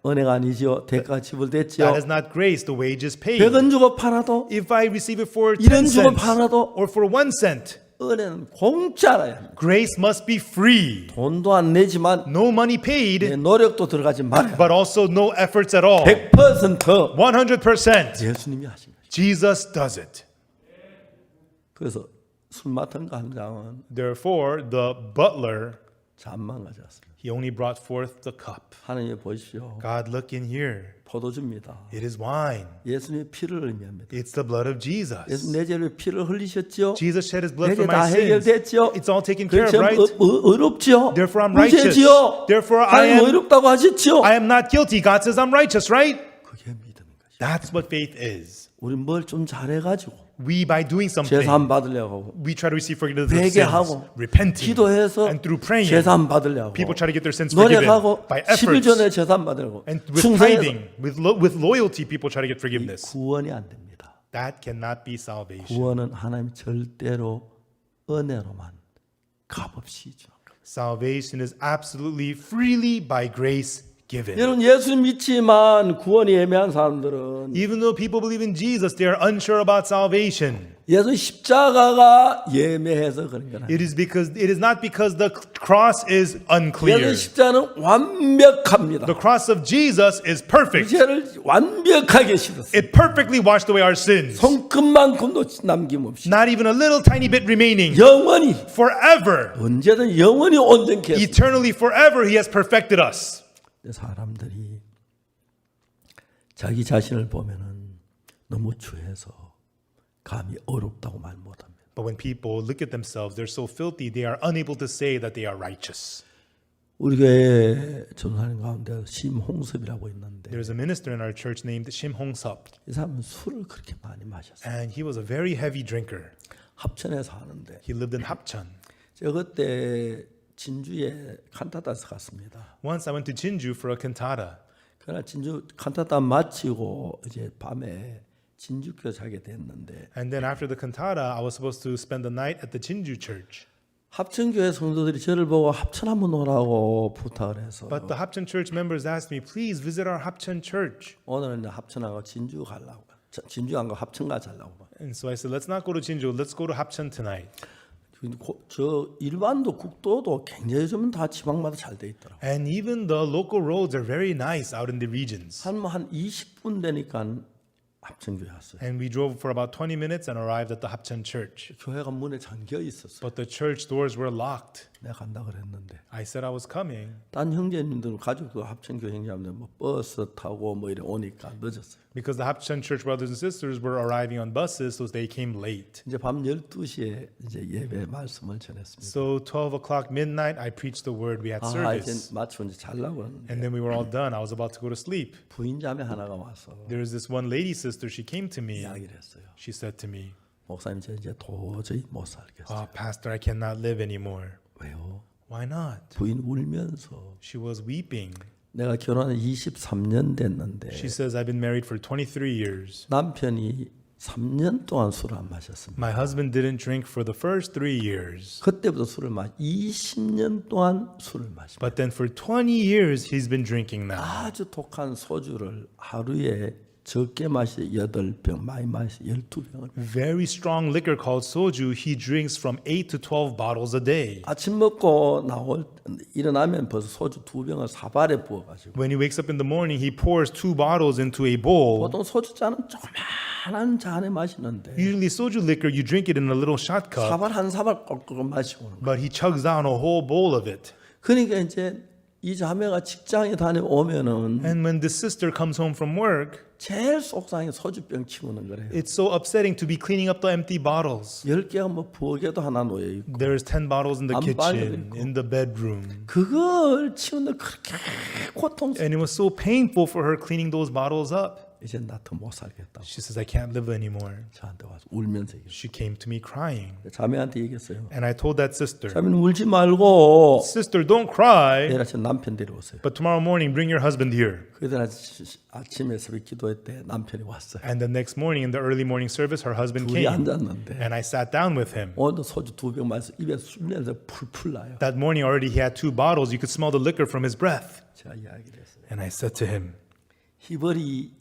은혜가 아니죠. 대가가 지불됐죠. that is not grace. The wage is paid. 100원 주고 팔아도 If I receive it for 10 1원 주고 cents 팔아도 or for 1 cent, 은혜는 공짜라야. grace must be free. 돈도 안 내지만 No money 내 paid, 노력도 들어가지 말아요. but also no efforts at all. 100% 100%. 예수님이 하신 거죠. Jesus does it. 그래서 술 맡은 간장은 Therefore, the butler 잔만 가져왔습니다. He only brought forth the cup. 하나님 보십시오. God, look in here. 포도주입니다. It is wine. 예수님의 피를 의미합니다. It's the blood of Jesus. 예수 내 죄를 피를 흘리셨죠. Jesus shed his blood 내게 for 다 my sins. 해결됐죠. It's all taken care of, 그렇죠. right? 의롭죠. Therefore I'm righteous. 무죄지요. Therefore I 하나님 am 의롭다고 하셨죠. I am not guilty. God says I'm righteous, right? 그게 믿음인 것이죠. That's what faith is. 우리 뭘 좀 잘해가지고 We, by doing something, 제사함 받으려고 하고 we try to receive forgiveness of sins, 회개하고 repenting, 기도해서 and through praying, 제사함 받으려고 people try to get their sins forgiven 노력하고 by 10일 efforts. 전에 제사함 받으려고 And with 충성해서 tithing, with loyalty, people try to get forgiveness. 구원이 안 됩니다. That cannot be salvation. 구원은 하나님 절대로 은혜로만 값없이 주는 거예요. Salvation is absolutely freely by grace given. 여러분 예수 믿지만 구원이 애매한 사람들은 Even though people believe in Jesus, they are unsure about salvation. 예수 십자가가 예매해서 그런 거예요. It is not because the cross is unclear. 예수 십자가는 완벽합니다. The cross of Jesus is perfect. 죄를 완벽하게 씻었어요. It perfectly washed away our sins. 손끝만큼도 남김없이 Not even a little tiny bit remaining. 영원히 Forever, 언제든 영원히 온전케 했어요. eternally, forever, He has perfected us. 사람들이 자기 자신을 보면은 너무 추해서 감히 어렵다고 말 못합니다. But when people look at themselves, they're so filthy, they are unable to say that they are righteous. 우리 교회 전사님 가운데 심홍섭이라고 있는데 There's a minister in our church named Shim Hong-sup, 이 사람은 술을 그렇게 많이 마셨어요. and he was a very heavy drinker. 합천에서 하는데 He lived in Hapcheon. 제가 그때 진주에 칸타타에서 갔습니다. Once I went to Jinju for a cantata. 그러나 진주 칸타타 마치고 이제 밤에 진주교 자게 됐는데 And then after the cantata, I was supposed to spend the night at the Jinju church. 합천교회 성도들이 저를 보고 합천 한번 오라고 부탁을 해서 But the Hapcheon church members asked me, please visit our Hapcheon church. 오늘은 합천하고 진주 가려고 진주 안 가고 합천 가자려고. And so I said, let's not go to Jinju, let's go to Hapcheon tonight. 저 일반도 국도도 굉장히 좀 다 지방마다 잘 돼 있더라고. And even the local roads are very nice out in the regions. 한 20분 되니까 합천교회 왔어요. And we drove for about 20 minutes and arrived at the Hapcheon church. 교회가 문에 잠겨 있었어요. But the church doors were locked. 내가 간다 그랬는데 I said I was coming 딴 형제님들 가족도 합천교회 형제님들 뭐 버스 타고 뭐 이래 오니까 늦었어요. because the Hapcheon church brothers and sisters were arriving on buses, so they came late. 이제 밤 12시에 이제 예배 말씀을 전했습니다. So 12 o'clock midnight, I preached the word. We had 이제 service. 마치고 이제 자려고 하는데 And then we were all done. I was about to go to sleep. 부인자매 하나가 와서 There was this one lady sister. She came to me. 이야기를 했어요. She said to me, 목사님 저 이제 도저히 못 살겠어요. "Oh, pastor, I cannot live anymore." 왜요? Why not? 부인 울면서 She was weeping. 내가 결혼한 23년 됐는데 She says, "I've been married for 23 years. 남편이 3년 동안 술을 안 마셨습니다. My husband didn't drink for the first 3 years. 그때부터 술을 20년 동안 술을 마십니다. But then for 20 years, he's been drinking now. 아주 독한 소주를 하루에 적게 마시 8병, 많이 마시 12병을. Very strong liquor called soju. He drinks from 8 to 12 bottles a day. 아침 먹고 일어나면 벌써 소주 2병을 사발에 부어가지고. When he wakes up in the morning, he pours 2 bottles into a bowl. 보통 소주 잔은 조그만한 잔에 마시는데 Usually soju liquor, you drink it in a little shot cup, 사발 한 사발 꼴꼴 마시고 오는 거예요. but he chugs down a whole bowl of it. 그러니까 이제 이 자매가 직장에 다녀오면은 And when this sister comes home from work, 제일 속상해 소주병 치우는 거래요. it's so upsetting to be cleaning up the empty bottles. 10개가 뭐 부엌에도 하나 놓여 있고 There's 10 bottles in the 안 빨려 kitchen, 있고. in the bedroom. 그걸 치우는데 그렇게 고통스러워. And it was so painful for her cleaning those bottles up. 이제 나 더 못 살겠다고 She says, I can't live anymore. 저한테 와서 울면서 얘기했어요. She came to me crying. 자매한테 얘기했어요. And I told that sister, 자매는 울지 말고 sister, don't cry, 내일 아침 남편 데려오세요. but tomorrow morning bring your husband here. 그날 아침에 새벽 기도회 때 남편이 왔어요. And the next morning in the early morning service, her husband 둘이 came. 앉았는데 And I sat down with him. 오늘도 소주 2병 마셔서 입에 술 냄새 풀풀 나요. That morning already he had 2 bottles. You could smell the liquor from his breath. 제가 이야기를 했어요. And I said to him, 히브리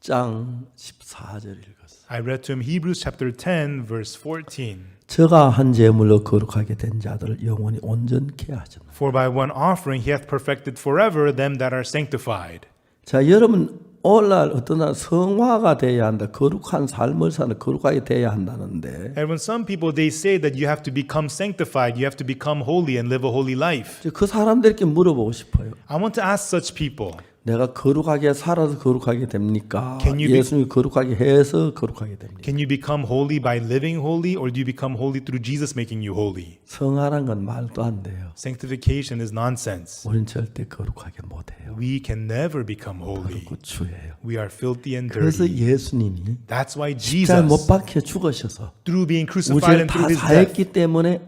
10장 14절 읽었어요. I read to him Hebrews chapter 10 verse 14. 저가 한 제물로 거룩하게 된 자들을 영원히 온전케 하셨나. For by one offering he hath perfected forever them that are sanctified. 자, 여러분 오늘날 어떤 날 성화가 돼야 한다. 거룩한 삶을 사는 거룩하게 돼야 한다는데 And when some people they say that you have to become sanctified, you have to become holy and live a holy life. 이제 그 사람들께 물어보고 싶어요. I want to ask such people, 내가 거룩하게 살아서 거룩하게 됩니까? Can you be- 예수님이 거룩하게 해서 거룩하게 됩니까? can you become holy by living holy, or do you become holy through Jesus making you holy? 성화란 건 말도 안 돼요. Sanctification is nonsense. 우린 절대 거룩하게 못해요. We can never become holy. 그 주예요. We are filthy and 그래서 dirty. 예수님이 That's why 십자가에 못 Jesus, 박혀 죽으셔서 through being 우리 crucified 죄를 and 다 through his death, 사했기 때문에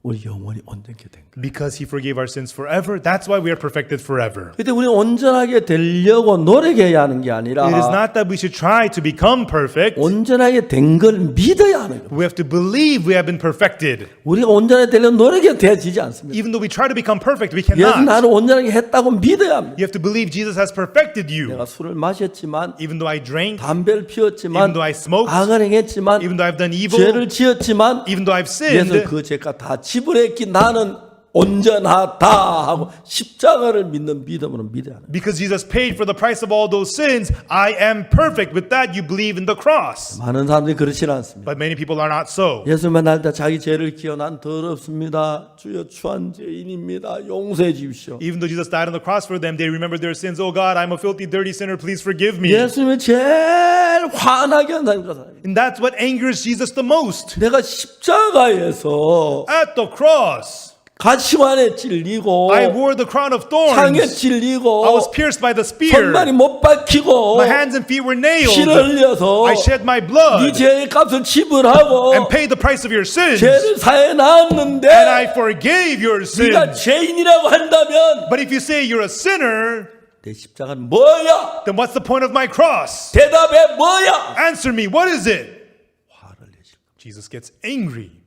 우리 영원히 온전케 된 거예요. because he forgave our sins forever, that's why we are perfected forever. 근데 우리 온전하게 되려고 노력해야 하는 게 아니라 It is not that we should try to become perfect. 온전하게 된 걸 믿어야 하는 거예요. We have to believe we have been perfected. 우리가 온전하게 되려고 노력해야 되지 않습니다. Even though we try to become perfect, we 예수 cannot. 나를 온전하게 했다고 믿어야 합니다. You have to believe Jesus has perfected you. 내가 술을 마셨지만 Even though I drank, 담배를 even 피웠지만 though I smoked, 악을 행했지만 even though I've done evil, 죄를 지었지만 even though I've 예수 sinned, 그 죄가 다 지불했기 나는 온전하다 하고 십자가를 믿는 믿음으로 믿어야 하는 거예요. because Jesus paid for the price of all those sins, I am perfect. With that, you believe in the cross. 많은 사람들이 그렇지 않습니다. But many people are not so. 예수만 날 때 자기 죄를 기어 난 더럽습니다. 주여 추한 죄인입니다. 용서해 주십시오. Even though Jesus died on the cross for them, they remember their sins. Oh God, I'm a filthy, dirty sinner. Please forgive me. 예수님이 제일 화나게 한다는 거잖아요. And that's what angers Jesus the most. 내가 십자가에서 At the cross, 가시관에 찔리고 I wore the crown of 창에 thorns. 찔리고 I was pierced by the spear. 손발이 못 박히고 My hands and feet were nailed. 피를 흘려서 I shed my 네 blood 죄의 값을 지불하고 and paid the price of your sins. 죄를 사해 And 놨는데 I forgave your 네가 sins. 죄인이라고 한다면 But if you say you're a sinner, 내 십자가는 뭐야? then what's the point of my cross? 대답해 뭐야? Answer me, what is it? 화를 내실 거예요. Jesus gets angry.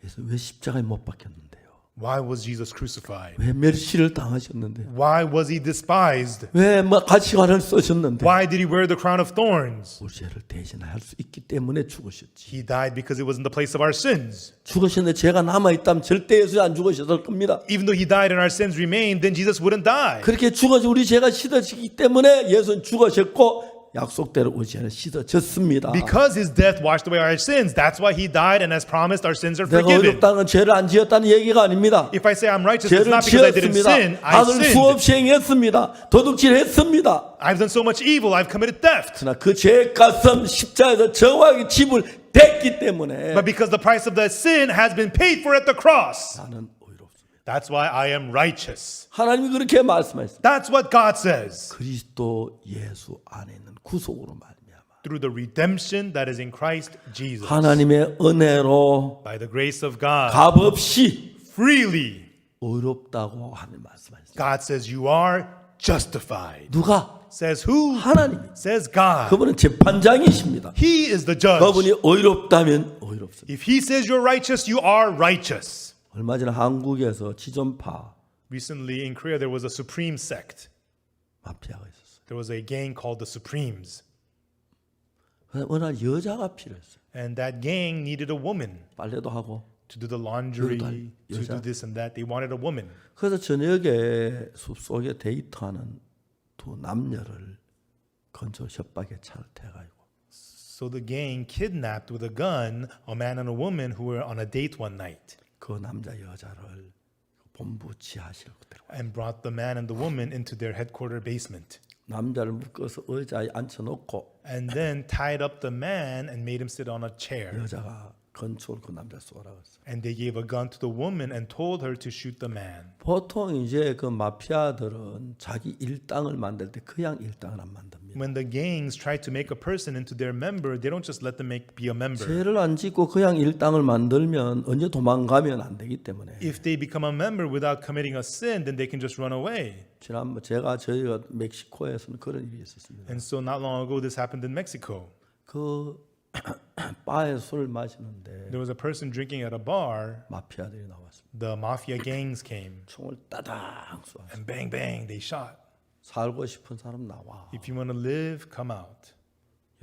그래서 왜 십자가에 못 박혔는데요? Why was Jesus crucified? 왜 멸시를 당하셨는데? Why was he despised? 왜 가시관을 쓰셨는데? Why did he wear the crown of thorns? 우리 죄를 대신할 수 있기 때문에 죽으셨지. He died because it was in the place of our sins. 죽으셨는데 죄가 남아있다면 절대 예수 안 죽으셨을 겁니다. Even though he died and our sins remained, then Jesus wouldn't die. 그렇게 죽어서 우리 죄가 씻어지기 때문에 예수는 죽으셨고 약속대로 우리 죄는 씻어졌습니다. Because his death washed away our sins, that's why he died, and as promised, our sins are 내가 forgiven. 어렵다는 건 죄를 안 지었다는 얘기가 아닙니다. If I say I'm righteous, it's 죄를 not because I didn't 지었습니다. sin. I 악을 sinned. 수없이 행했습니다. 도둑질했습니다. I've done so much evil. I've committed theft. 그러나 그 죄값은 십자가에서 정확히 지불됐기 때문에 But because the price of that sin has been paid for at the cross, 나는 의롭습니다. that's why I am righteous. 하나님이 그렇게 말씀하셨습니다. That's what God says. 그리스도 예수 안에 있는 구속으로 말미암아 Through the redemption that is in Christ Jesus. 하나님의 은혜로 By the grace of God. 값없이 Freely. 의롭다고 하는 말씀하셨습니다. God says you are justified. 누가? Says who? 하나님이. Says God. 그분은 재판장이십니다. He is the judge. 그분이 의롭다면 의롭습니다. If he says you're righteous, you are righteous. 얼마 전에 한국에서 지존파 Recently in Korea, there was a Supreme sect. 마피아가 있었어요. There was a gang called the Supremes. 어느 날 여자가 필요했어요. And that gang needed a woman 빨래도 하고. to do the laundry, 여자. to do this and that. They wanted a woman. 그래서 저녁에 숲속에 데이트하는 두 남녀를 건조 협박에 차를 태가지고 So the gang kidnapped with a gun a man and a woman who were on a date one night 그 남자 여자를 본부 지하실로 데려가. and brought the man and the woman into their headquarter basement. 남자를 묶어서 의자에 앉혀놓고 And then tied up the man and made him sit on a chair. 여자가 건초를 그 남자 쏘라고 했어요. And they gave a gun to the woman and told her to shoot the man. 보통 이제 그 마피아들은 자기 일당을 만들 때 그냥 일당을 안 만듭니다. When the gangs try to make a person into their member, they don't just let them be a member. 죄를 안 짓고 그냥 일당을 만들면 언제 도망가면 안 되기 때문에 If they become a member without committing a sin, then they can just run away. 지난번 저희가 멕시코에서는 그런 일이 있었습니다. And so not long ago, this happened in Mexico. 그 바에 술을 마시는데 There was a person drinking at a bar. 마피아들이 나왔습니다. The mafia gangs came 총을 따당 쏘았어요. and bang, bang, they shot. 살고 싶은 사람 나와. If you want to live, come out.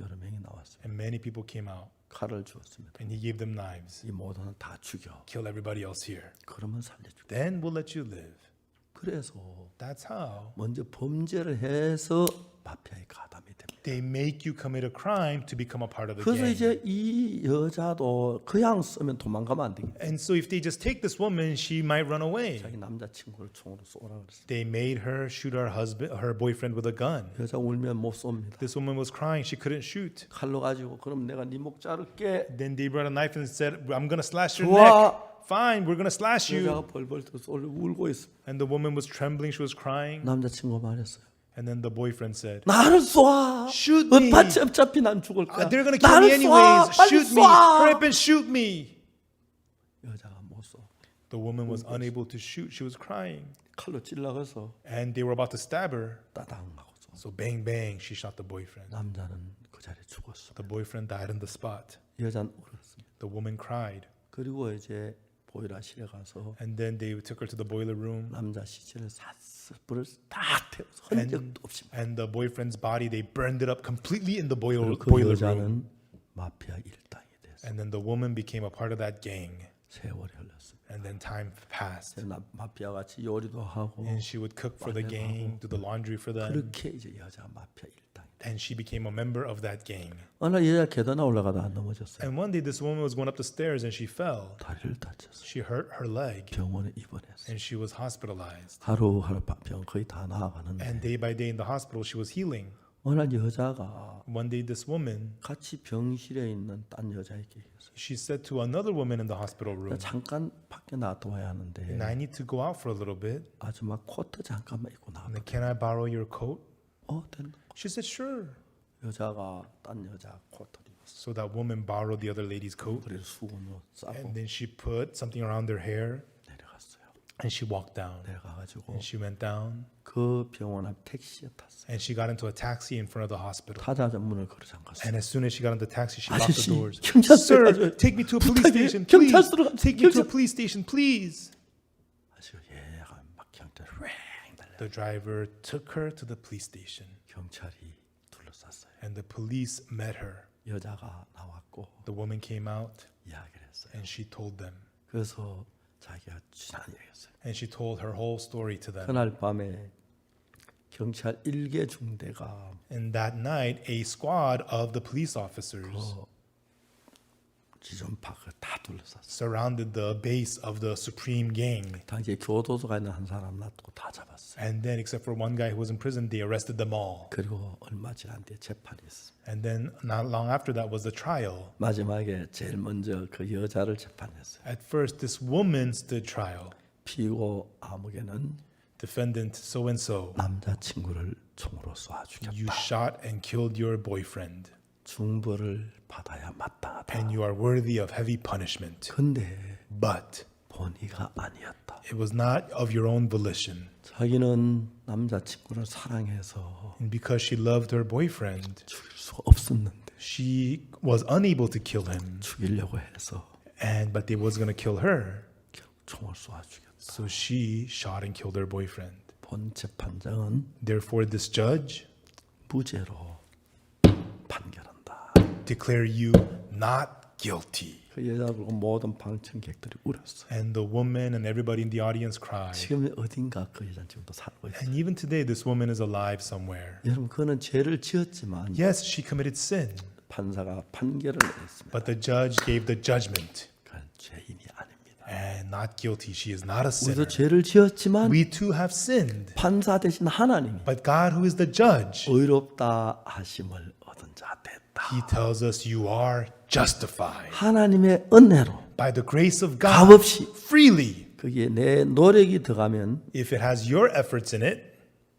여러 명이 나왔어요. And many people came out. 칼을 주었습니다. And he gave them knives. 이 모든 다 죽여. Kill everybody else here. 그러면 살려줄게. Then we'll let you live. 그래서 That's how 먼저 범죄를 해서 마피아에 가담이 됩니다. they make you commit a crime to become a part of the 그래서 gang. 이제 이 여자도 그냥 쓰면 도망가면 안 되겠다. And so if they just take this woman, she might run away. 자기 남자친구를 총으로 쏘라 그랬어요. They made her shoot her boyfriend with a gun. 여자 울면 못 쏩니다. This woman was crying. She couldn't shoot. 칼로 가지고 그럼 내가 네 목 자를게. Then they brought a knife and said, I'm going to slash your 좋아. neck. Fine, we're going to slash you. 여자가 벌벌 떠서 울고 있어. And the woman was trembling. She was crying. 남자친구가 말했어요. And then the boyfriend said, 나를 쏴. Shoot me. 어차피 난 죽을 거야. They're going to kill me 나를 anyways. 쏴. 빨리 Shoot me. Hurry up 쏴. and shoot me. 여자가 못 쏴. The woman was unable to shoot. She was crying. 칼로 찔러가서 And they were about to stab her. 따당 하고 쏘. So bang, bang, she shot the boyfriend. 남자는 그 자리에 죽었어. The boyfriend died on the spot. 여자는 울었습니다. The woman cried. 그리고 이제 보일러실에 가서 And then they took her to the boiler room. 남자 시체를 샀어. 불을 딱 태워서 흔적도 없이. And the boyfriend's body, they burned it up completely in the boiler 그 room. 여자는 마피아 일당이 됐어. And then the woman became a part of that gang. 세월이 흘렀습니다. And then time passed. 마피아 같이 요리도 하고 And she would cook for the gang, do the laundry for them. 그렇게 이제 여자가 마피아 일당이. And she became a member of that gang. 어느 날 여자 계단에 올라가다 안 넘어졌어요. And one day this woman was going up the stairs and she fell. 다리를 다쳤어요. She hurt her leg 병원에 입원했어요. and she was hospitalized. 하루하루 병 거의 다 나아가는데 And day by day in the hospital she was healing. 어느 날 여자가 One day this woman, 같이 병실에 있는 딴 여자에게 얘기했어요. she said to another woman in the hospital 나 room, 잠깐 밖에 나갔다 와야 하는데 and I need to go out for a little bit. 아줌마 코트 잠깐만 입고 And 나가. then, can I borrow your coat? 됐나? She said, sure. 여자가 딴 여자 코트를 입었어. So that woman borrowed the other lady's coat. 그래서 수건으로 싸고 And then she put something around their hair 내려갔어요. and she walked down. 내려가가지고 And she went down 그 병원 앞 택시에 탔어요. and she got into a taxi in front of the hospital. 타자 문을 걸어 잠갔어요. And as soon as she got into the taxi, she locked the 아저씨, doors. 경찰서 Sir, 가져요. take me to a police 부탁해요. station, please. 경찰서로 가세요. Take me to a 경찰- police station, please. 아시고 얘가 막 경찰 왱 달려. The driver took her to the police station, 경찰이 둘러쌌어요. and the police met her. 여자가 나왔고 The woman came out 이야기를 했어요. and she told them. 그래서 자기가 지난 얘기했어요. And she told her whole story to them. 그날 밤에 경찰 1개 중대가 And that night, a squad of the police officers 지존파크 다 둘러쌌어요. surrounded the base of the Supreme Gang. 당시에 교도소가 있는 한 사람 놔두고 다 잡았어요. And then, except for one guy who was in prison, they arrested them all. 그리고 얼마 지난 뒤에 재판이 있어요. And then, not long after that, was the trial. 마지막에 제일 먼저 그 여자를 재판했어요. At first, this woman stood trial. 피고 아무개는 Defendant so and so, 남자친구를 총으로 쏴 you 죽였다. shot and killed your boyfriend, 중벌을 받아야 마땅하다. and you are worthy of heavy punishment. 근데 But 본의가 아니었다. it was not of your own volition. 자기는 남자친구를 사랑해서 And because she loved her boyfriend, 죽일 수 없었는데 she was unable to kill him. 죽이려고 해서 But they was going to kill her. 결국 총을 쏴 죽였다. So she shot and killed her boyfriend. 본 재판장은 Therefore, this judge 무죄로 판결한다. declare you not guilty. 그 여자 보고 모든 방청객들이 울었어요. And the woman and everybody in the audience cried. 지금 어딘가 그 여자는 지금도 살고 있어요. And even today, this woman is alive somewhere. 여러분 그는 죄를 지었지만 Yes, she committed sin, 판사가 판결을 내렸습니다. but the judge gave the judgment. 그는 죄인이 아닙니다. And not guilty. She is not a sinner. 우리도 죄를 지었지만 We too have sinned. 판사 대신 하나님이 But God, who is the judge, 의롭다 하심을 얻은 자 됐다. He tells us you are justified 하나님의 은혜로 by the grace of God 값없이 freely. 거기에 내 노력이 들어가면 If it has your efforts in it,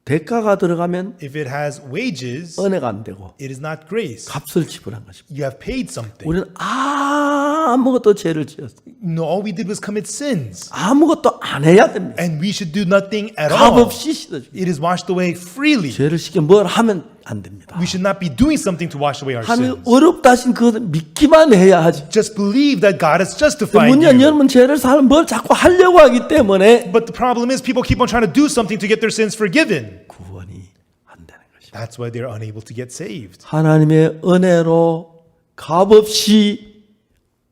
대가가 들어가면 if it has wages, 은혜가 안 되고 it is not grace. 값을 지불한 것입니다. You have paid something. 우리는 아무것도 죄를 지었어요. No, all we did was commit sins. 아무것도 안 해야 됩니다. And we should do nothing at all. 값없이 씻어줍니다. It is washed away freely. 죄를 씻게 뭘 하면 안 됩니다. We should not be doing something to wash away our 하나님 sins. 어렵다 하신 그것을 믿기만 해야 하지. Just believe that God has justified 문제는 you. 여러분 죄를 사는 뭘 자꾸 하려고 하기 때문에 But the problem is people keep on trying to do something to get their sins forgiven. 구원이 안 되는 것입니다. That's why they're unable to get saved. 하나님의 은혜로 값없이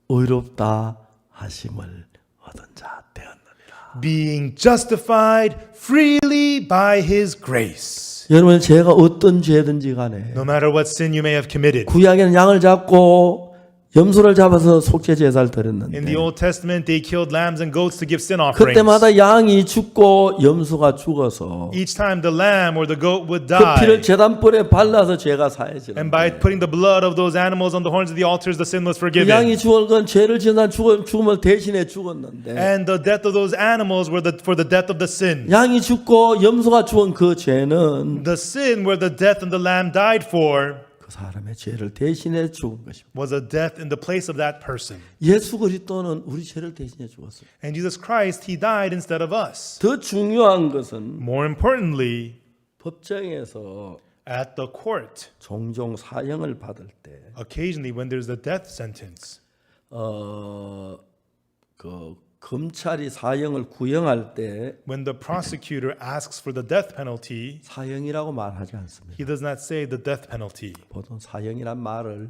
의롭다 하심을 얻은 자 되었느니라. being justified freely by his grace. 여러분 제가 어떤 죄든지 간에 No matter what sin you may have committed. 구약에는 양을 잡고 염소를 잡아서 속죄 제사를 In 드렸는데 the Old Testament, they killed lambs and goats to give sin offerings. 그때마다 양이 죽고 염소가 죽어서 Each time the lamb or the goat would 그 피를 die, 제단불에 발라서 죄가 and by 사해지는데 putting the blood of those animals on the horns of the altars, the sin was 그 forgiven. 양이 죽은 건 죄를 지은 사람 죽음을 대신해 죽었는데 And the death of those animals were for the death of the sin. 양이 죽고 염소가 죽은 그 죄는 The sin where the death and the lamb died for 그 사람의 죄를 대신해 죽은 것입니다. was a death in the place of that person. 예수 그리스도는 우리 죄를 대신해 죽었어요. And Jesus Christ, he died instead of us. 더 중요한 것은 More importantly, 법정에서 at the court, 종종 사형을 받을 때 occasionally when there's a death sentence, 그 검찰이 사형을 구형할 때 when the prosecutor asks for the death penalty, 사형이라고 말하지 않습니다. he does not say the death penalty. 보통 사형이란 말을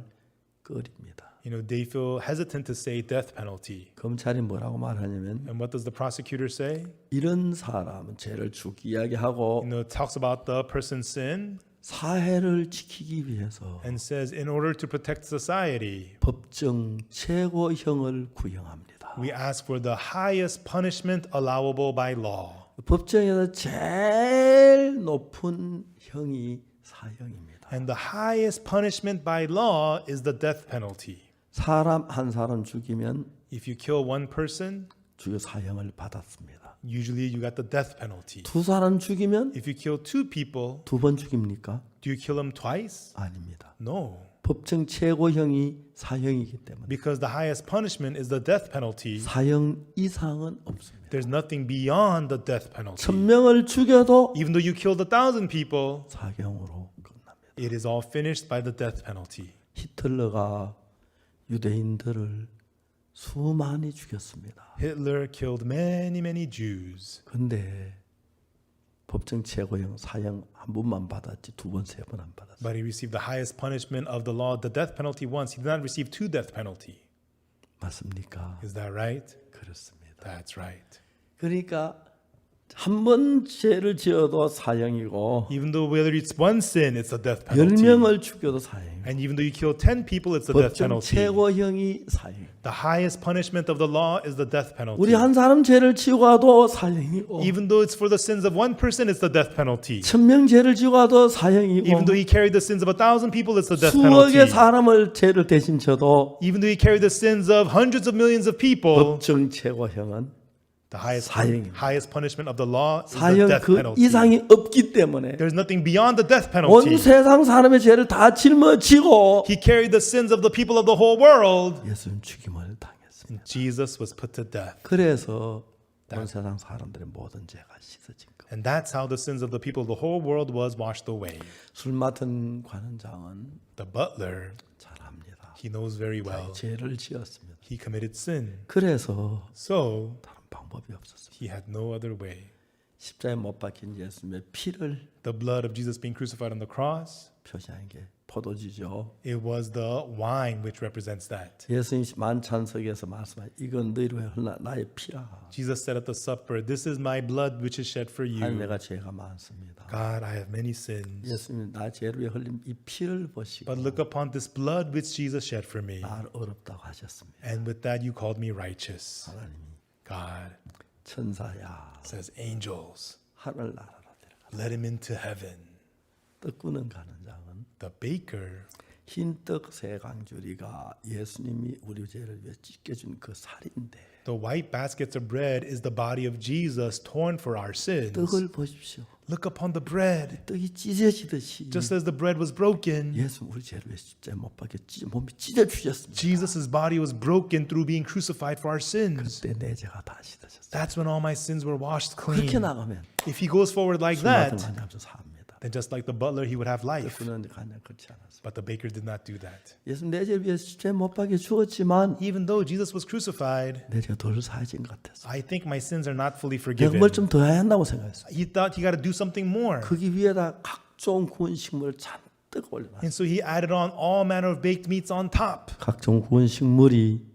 꺼립니다. You know, they feel hesitant to say death penalty. 검찰이 뭐라고 말하냐면 And what does the prosecutor say? 이런 사람은 죄를 죽기 이야기하고 You know, it talks about the person's sin 사회를 지키기 위해서 and says, in order to protect society, 법정 최고형을 구형합니다. we ask for the highest punishment allowable by law. 법정에서 제일 높은 형이 사형입니다. And the highest punishment by law is the death penalty. 사람 한 사람 죽이면 If you kill one person, 죽여 사형을 받았습니다. usually you got the death penalty. 두 사람 죽이면 If you kill two people, 두 번 죽입니까? do you kill them twice? 아닙니다. No. 법정 최고형이 사형이기 때문에 Because the highest punishment is the death penalty. 사형 이상은 없습니다. There's nothing beyond the death penalty. 1000명을 죽여도 Even though you killed 1,000 people, 사형으로 끝납니다. it is all finished by the death penalty. 히틀러가 유대인들을 수많이 죽였습니다. Hitler killed many, many Jews. 근데 법정 최고형 사형 한 번만 받았지 두 번, 세 번 안 받았어요. But he received the highest punishment of the law, the death penalty once. He did not receive two death penalty. 맞습니까? Is that right? 그렇습니다. That's right. 그러니까 한 번 죄를 지어도 사형이고 Even though whether it's one sin, it's a death penalty. 10명을 죽여도 사형이고 And even though you kill 10 people, it's a death 법정 penalty. 최고형이 사형이고 The highest punishment of the law is the death penalty. 우리 한 사람 죄를 지고 가도 사형이고 Even though it's for the sins of one person, it's the death penalty. 1000명 죄를 지고 가도 사형이고 Even though he carried the sins of 1,000 people, it's the death penalty. 수억의 사람을 죄를 대신 져도 Even though he carried the sins of hundreds of millions of people, 법정 최고형은 the highest, 사형입니다. highest punishment of the law is the 사형 death 그 penalty. 이상이 없기 때문에 There's nothing beyond the death 온 penalty. 세상 사람의 죄를 다 짊어지고 He carried the sins of the people of the whole world. 예수는 죽임을 당했습니다. Jesus was put to death. 그래서 온 세상 사람들의 모든 죄가 씻어진 거. And that's how the sins of the people of the whole world was washed away. 술 맡은 관원장은 The butler, 잘 압니다. he knows very well. 죄를 지었습니다. He committed sin. 그래서 So 다른 방법이 없었습니다. he had no other way. 십자가에 못 박힌 예수님의 피를 The blood of Jesus being crucified on the cross, 표시한 게 포도주죠. it was the wine which represents that. 예수님 만찬석에서 말씀하신 이건 너희로 흘러 나의 피라. Jesus said at the supper, "This is my blood which is shed for 아니 you." 내가 죄가 많습니다. God, I have many sins. 예수님 나 죄를 위해 흘린 이 피를 보시고 But look upon this blood which Jesus shed for me. 나를 어렵다고 하셨습니다. And with that you called me righteous. 하나님이 God 천사야 says, "Angels, 하늘 나라로 데려가. let him into heaven." 떡구는 가는 장은 The baker, 흰떡 세 강줄이가 예수님이 우리 죄를 위해 찢겨준 그 살인데 the white baskets of bread is the body of Jesus torn for our sins. 떡을 보십시오. Look upon the bread. 떡이 찢어지듯이 Just as the bread was broken, 예수 우리 죄를 위해 십자가에 못 박혀 몸이 찢어 주셨습니다. Jesus' body was broken through being crucified for our sins. 그때 내 죄가 다 씻어졌어요. That's when all my sins were washed 그렇게 clean. 나가면 If he goes forward like 술 맡은 that, 관장도 삽니다. then just like the butler, he would have life. 떡구는 관장 그렇지 않았어요. But the baker did not do that. 예수 내 죄를 위해 십자가에 못 박혀 죽었지만 Even though Jesus was crucified, 내 죄가 덜 사해진 것 같았어요. I think my sins are not fully 내가 forgiven. 뭘 좀 더 해야 한다고 생각했어요. He thought he got to do something more. 거기 위에다 각종 구운 식물을 잔뜩 올려놨어요. And so he added on all manner of baked meats on top. 각종 구운 식물이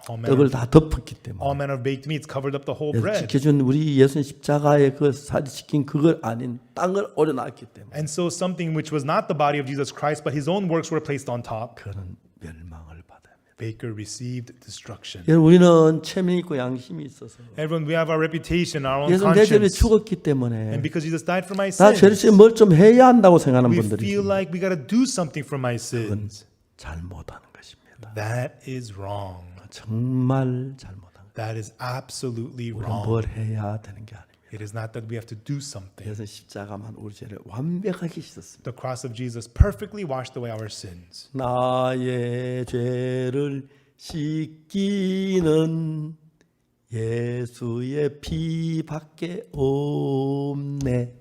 떡을 다 덮었기 때문에. all manner of baked meats covered up the whole 그래서 bread. 지켜준 우리 예수님 십자가에 그 살이시킨 그걸 아닌 땅을 올려놨기 때문에 And so something which was not the body of Jesus Christ, but his own works were placed on top. 그는 멸망을 받아야 합니다. Baker received destruction. 여러분 우리는 체면이 있고 양심이 있어서 Everyone, we have our reputation, our own 예수 내 죄를 conscience. 죽었기 And 때문에 because Jesus died for my 나 죄를 sins, 지어 뭘 좀 해야 한다고 생각하는 we 분들이 feel 있습니다. like we got to do something for my sins. 잘못하는 것입니다. That is wrong. 정말 잘못한 거예요. That is absolutely 우리는 wrong. 뭘 해야 되는 게 아닙니다. It is not that we have to do something. 그래서 십자가만 우리 죄를 완벽하게 씻었습니다. The cross of Jesus perfectly washed away our sins. 나의 죄를 씻기는 예수의 피밖에 없네.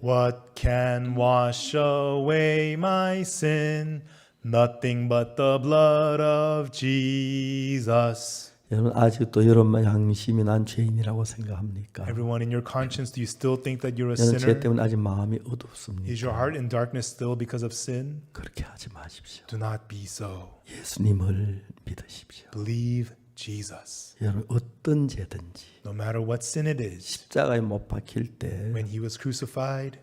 What can wash away my sin? Nothing but the blood of Jesus. 여러분 아직도 여러분만 양심이 난 죄인이라고 생각합니까? Everyone in your conscience, do you still think that you're a 저는 죄 sinner? 때문에 아직 마음이 Is 어둡습니다. your heart in darkness still because of sin? 그렇게 하지 마십시오. Do not be so. 예수님을 믿으십시오. Believe Jesus. 여러분 어떤 죄든지 No matter what sin it is, 십자가에 못 박힐 때 when he was crucified,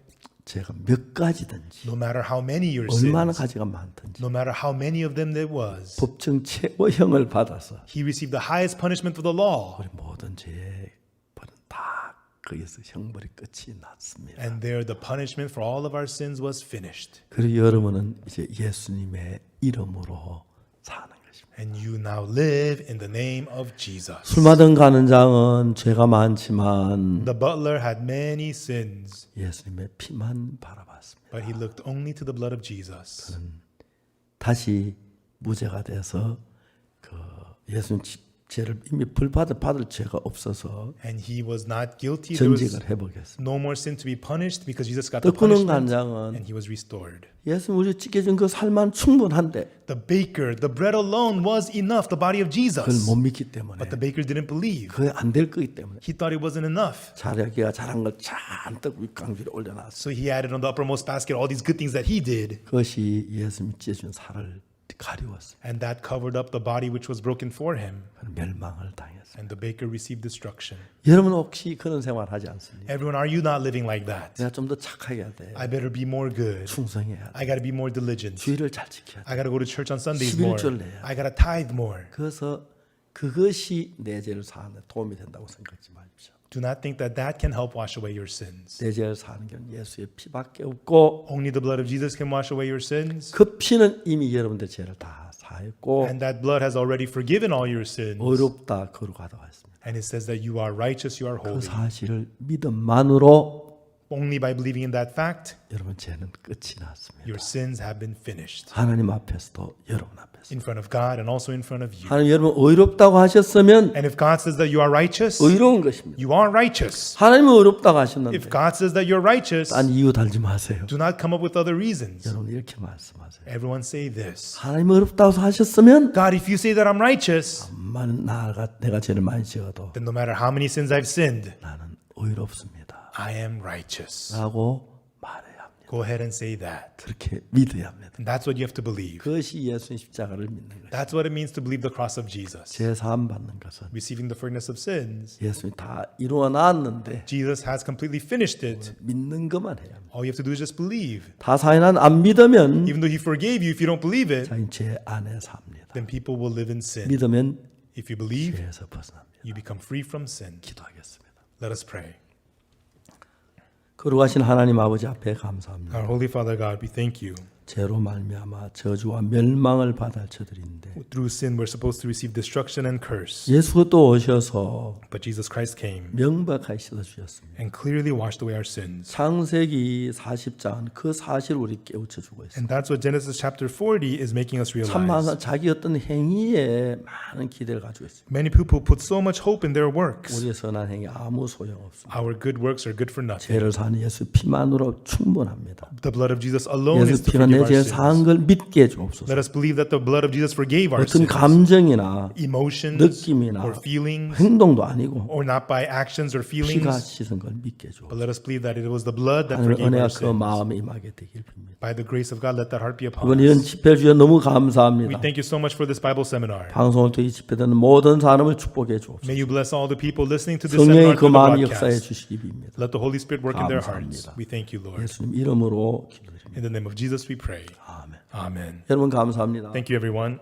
제가 몇 가지든지 no matter how many your 얼마나 sins, 가지가 많든지 no matter how many of them there was, 법정 최고형을 받아서 he received the highest punishment for the law. 우리 모든 죄의 벌은 다 거기서 형벌이 끝이 났습니다. And there the punishment for all of our sins was finished. 그리고 여러분은 이제 예수님의 이름으로 사는 것입니다. And you now live in the name of Jesus. 술 마던 가는 장은 죄가 많지만 The butler had many sins, 예수님의 피만 바라봤습니다. but he looked only to the blood of Jesus. 다시 무죄가 돼서 그 예수님 죄를 이미 받을 죄가 없어서 And he was not guilty. There was 전직을 해보겠습니다. no more sin to be punished because Jesus got the 떡구는 punishment 간장은 and he was restored. 예수님 우리 찢겨진 그 살만 충분한데 The baker, the bread alone was enough, the body of 그걸 Jesus. 못 믿기 때문에 But the baker didn't believe. 그게 안 될 거기 때문에 He thought it wasn't enough. 자기가 잘한 걸 잔뜩 윗강비에 올려놨어. So he added on the uppermost basket all these good things that he did. 그것이 예수님이 찢어준 살을 가리웠어요. And that covered up the body which was broken for him. 멸망을 당했어요. And the baker received destruction. 여러분 혹시 그런 생활 하지 않습니까? Everyone, are you not living like that? 내가 좀 더 착하게 해야 돼. I better be more good. 충성해야 돼. I got to be more diligent. 주의를 잘 지켜야 돼. I got to go to church on Sundays more. 11절 내야 돼. I got to tithe more. 그래서 그것이 내 죄를 사는 데 도움이 된다고 생각하지 마십시오. Do not think that that can help wash away your sins. 내 죄를 사는 게 예수의 피밖에 없고 Only the blood of Jesus can wash away your sins. 그 피는 이미 여러분들 죄를 다 사했고 And that blood has already forgiven all your sins. 어렵다 거룩하다고 했습니다. And it says that you are righteous, you are 그 holy. 사실을 믿음만으로 Only by believing in that fact, 여러분 죄는 끝이 났습니다. your sins have been finished. 하나님 앞에서도 여러분 앞에서 In front of God and also in front of you. 하나님 여러분 의롭다고 하셨으면 And if God says that you are righteous, 의로운 것입니다. you are righteous. 하나님은 의롭다고 하셨는데 If God says that you're righteous, 딴 이유 달지 마세요. do not come up with other reasons. 여러분 이렇게 말씀하세요. Everyone say this. 하나님 의롭다고 하셨으면 God, if you say that I'm righteous, 내가 죄를 많이 지어도 then no matter how many sins I've sinned, 나는 의롭습니다. I am righteous. 라고 말해야 합니다. Go ahead and say that. 그렇게 믿어야 합니다. And that's what you have to believe. 그것이 예수님 십자가를 믿는 거예요. That's what it means to believe the cross of Jesus. 죄 사함 받는 것은 Receiving the forgiveness of sins. 예수님이 다 이루어 놨는데 Jesus has completely finished it. 믿는 것만 해야 합니다. All you have to do is just believe. 다 사인한 안 믿으면 Even though he forgave you, if you don't believe it, 자기 죄 안에 삽니다. then people will live in sin. 믿으면 If you believe, 죄에서 벗어납니다. you become free from sin. 기도하겠습니다. Let us pray. 거룩하신 하나님 아버지 앞에 감사합니다. Our Holy Father God, we thank you. 죄로 말미암아 저주와 멸망을 받을 저들인데 Through sin, we're supposed to receive destruction and curse. 예수가 또 오셔서 But Jesus Christ came 명백하게 씻어주셨습니다. and clearly washed away our sins. 창세기 40장 그 사실을 우리 깨우쳐 주고 있습니다. And that's what Genesis chapter 40 is making us 참 많은 realize. 자기 어떤 행위에 많은 기대를 가지고 있습니다. Many people put so much hope in their works. 우리의 선한 행위 아무 소용 없습니다. Our good works are good for nothing. 죄를 사는 예수 피만으로 충분합니다. The blood of Jesus alone 예수 is to 피는 forgive 내 our 죄 sins. 사한 걸 믿게 해주옵소서. Let us believe that the blood of Jesus forgave our 어떤 sins. 감정이나 Emotions 느낌이나 or feelings, 행동도 아니고 or not by actions or 피가 feelings, 씻은 걸 믿게 해주옵소서. but let us believe that it was the blood that 하늘의 forgave 은혜가 our 그 sins. 마음에 임하게 되길 빕니다. By the grace of God, let that heart be upon 이번 이런 us. 집회를 주여 너무 We 감사합니다. thank you so much for this Bible seminar. 방송을 통해 이 집회 듣는 모든 사람을 축복해 주옵소서. May you bless all the people listening to this 성령의 seminar 그 through the 마음이 역사해 broadcast. 주시기 빕니다. Let the Holy Spirit work in their hearts. 감사합니다. We thank you, Lord. 예수님 이름으로 기도드립니다. In the name of Jesus we pray. 아멘. Amen. 여러분 감사합니다. Thank you, everyone.